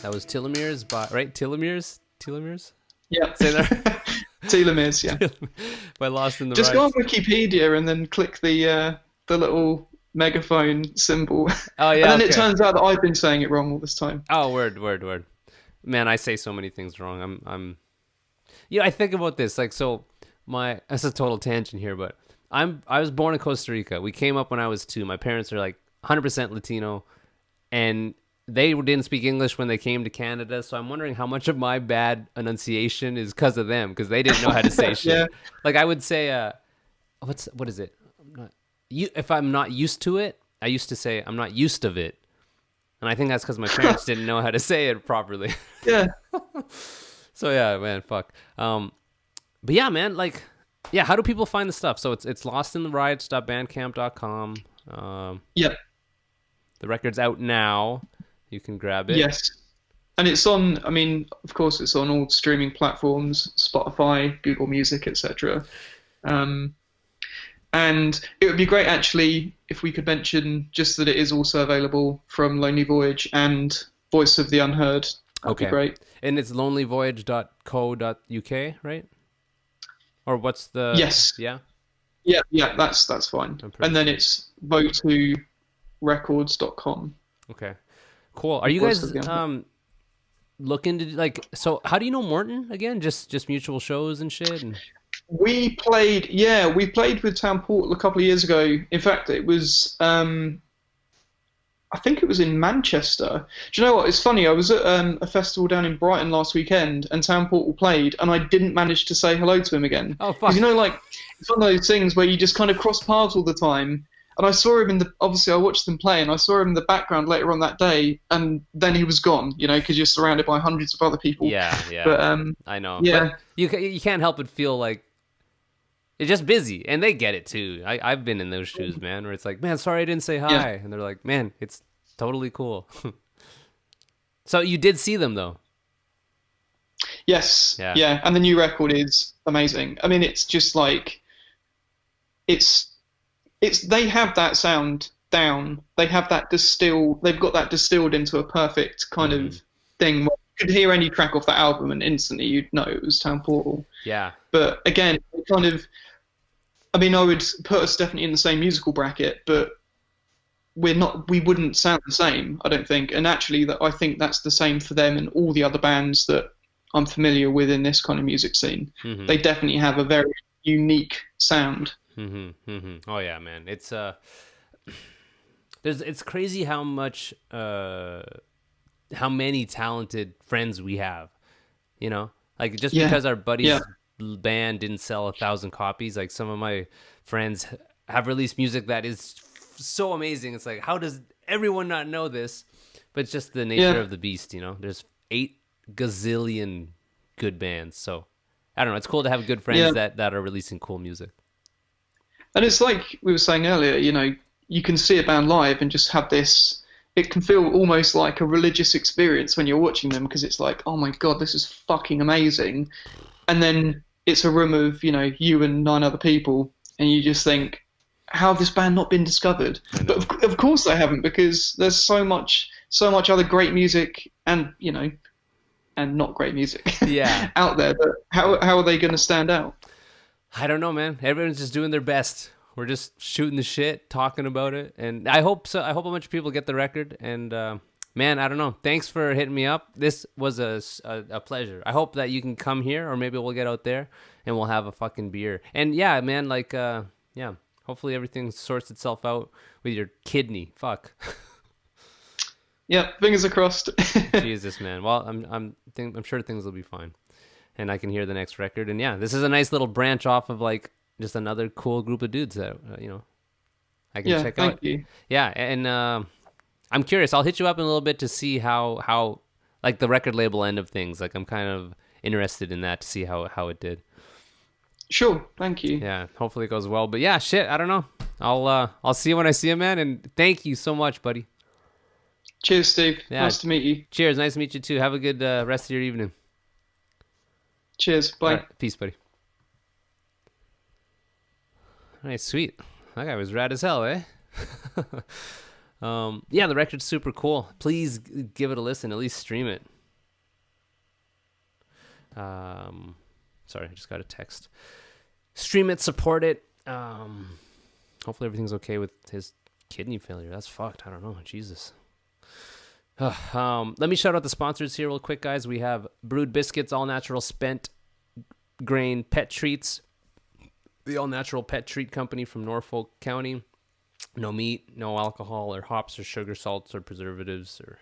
That was Telomeres Telomeres. Yeah. Say that. Telomeres, yeah. By Lost in the Just go on Riots. Wikipedia and then click the little megaphone symbol. Oh yeah. And then okay. it turns out that I've been saying it wrong all this time. Oh, word. Man, I say so many things wrong. Yeah, I think about this. Like, so that's a total tangent here, but I was born in Costa Rica. We came up when I was 2. My parents are like 100% Latino, and they didn't speak English when they came to Canada. So I'm wondering how much of my bad enunciation is because of them, because they didn't know how to say shit. Yeah. Like I would say, what is it? If I'm not used to it, I used to say I'm not used of it. And I think that's because my parents didn't know how to say it properly. Yeah. So yeah, man, fuck. But yeah, man, like, yeah, how do people find the stuff? So it's lostintheriots.bandcamp.com. Yeah. The record's out now. You can grab it. Yes. And it's on, I mean, of course, it's on all streaming platforms, Spotify, Google Music, etc. And it would be great, actually, if we could mention just that it is also available from Lonely Voyage and Voice of the Unheard. That'd be great. And it's lonelyvoyage.co.uk, right? Or what's the... Yes. Yeah? Yeah, that's fine. And then it's votorecords.com. Okay. Cool. Are you guys looking to, like... So how do you know Morton again? Just mutual shows and shit? We played with Town Portal a couple of years ago. In fact, it was, I think it was in Manchester. Do you know what? It's funny. I was at a festival down in Brighton last weekend, and Town Portal played, and I didn't manage to say hello to him again. Oh, fuck. 'Cause, you know, like, it's one of those things where you just kind of cross paths all the time. And I saw him obviously I watched them play, and I saw him in the background later on that day, and then he was gone, you know, because you're surrounded by hundreds of other people. Yeah. But, I know. Yeah. But you can't help but feel like it's just busy, and they get it too. I've been in those shoes, man, where it's like, man, sorry I didn't say hi. Yeah. And they're like, man, it's totally cool. So you did see them, though? Yes. Yeah. And the new record is amazing. I mean, it's just like, they have that sound down. They have that they've got that distilled into a perfect kind of thing. Where you could hear any track off that album and instantly you'd know it was Town Portal. Yeah. But again, kind of, I mean, I would put us definitely in the same musical bracket, but we wouldn't sound the same, I don't think. And actually, I think that's the same for them and all the other bands that I'm familiar with in this kind of music scene. Mm-hmm. They definitely have a very unique sound. Mm-hmm. Mm-hmm. Oh yeah, man. It's it's crazy how much how many talented friends we have. You know, like just because our buddies band didn't sell 1,000 copies, like some of my friends have released music that is so amazing. It's like, how does everyone not know this? But it's just the nature of the beast, you know. There's 8 gazillion good bands, so I don't know. It's cool to have good friends that are releasing cool music. And it's like we were saying earlier, you know, you can see a band live and just have this. It can feel almost like a religious experience when you're watching them, because it's like, oh my God, this is fucking amazing. And then it's a room of, you know, you and 9 other people, and you just think, how have this band not been discovered? But of course they haven't, because there's so much other great music and, you know, and not great music out there. But how are they going to stand out? I don't know, man. Everyone's just doing their best. We're just shooting the shit, talking about it, and I hope so. I hope a bunch of people get the record. And man, I don't know. Thanks for hitting me up. This was a pleasure. I hope that you can come here, or maybe we'll get out there and we'll have a fucking beer. And yeah, man, like hopefully everything sorts itself out with your kidney. Fuck. Yeah, fingers crossed. Jesus, man. Well, I'm sure things will be fine, and I can hear the next record. And yeah, this is a nice little branch off of like just another cool group of dudes that you know I can check out. Thank you. Yeah, and I'm curious. I'll hit you up in a little bit to see how like the record label end of things. Like I'm kind of interested in that to see how it did. Sure, thank you. Yeah, hopefully it goes well. But yeah, shit, I don't know. I'll see you when I see you, man. And thank you so much, buddy. Cheers, Steve. Yeah. Nice to meet you. Cheers. Nice to meet you too. Have a good rest of your evening. Cheers. Bye. All right, peace, buddy. All right, sweet. That guy was rad as hell, eh? Yeah, the record's super cool. Please give it a listen. At least stream it. Sorry, I just got a text. Stream it, support it. Hopefully everything's okay with his kidney failure. That's fucked. I don't know. Jesus. Let me shout out the sponsors here real quick, guys. We have Brewed Biscuits, all natural spent grain pet treats. The all natural pet treat company from Norfolk County. No meat, no alcohol or hops or sugar, salts or preservatives or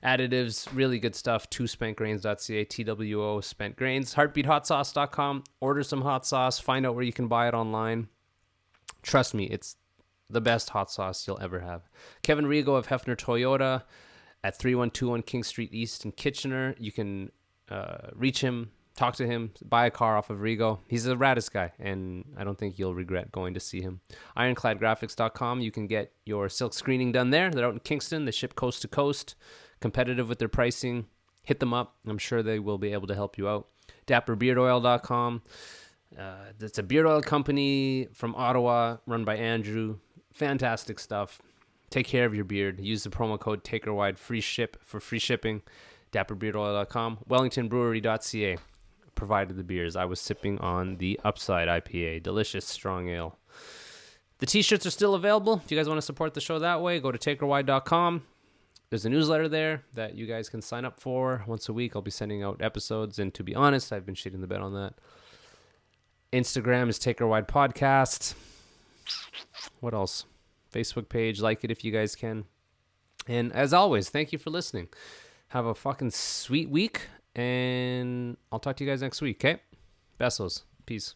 additives. Really good stuff. 2spentgrains.ca, TWO spent grains. Heartbeathotsauce.com. Order some hot sauce. Find out where you can buy it online. Trust me, it's the best hot sauce you'll ever have. Kevin Rigo of Hefner Toyota at 3121 King Street East in Kitchener. You can reach him, talk to him, buy a car off of Rigo. He's the raddest guy, and I don't think you'll regret going to see him. IroncladGraphics.com. You can get your silk screening done there. They're out in Kingston. They ship coast to coast. Competitive with their pricing. Hit them up. I'm sure they will be able to help you out. DapperBeardOil.com. It's a beard oil company from Ottawa run by Andrew. Fantastic stuff. Take care of your beard. Use the promo code TAKERWIDE for free shipping. DapperBeardOil.com. WellingtonBrewery.ca provided the beers. I was sipping on the Upside IPA. Delicious strong ale. The t-shirts are still available. If you guys want to support the show that way, go to TakerWide.com. There's a newsletter there that you guys can sign up for. Once a week, I'll be sending out episodes. And to be honest, I've been shitting the bed on that. Instagram is TakerWide Podcast. What else? Facebook page. Like it if you guys can. And as always, thank you for listening. Have a fucking sweet week. And I'll talk to you guys next week, okay? Besos. Peace.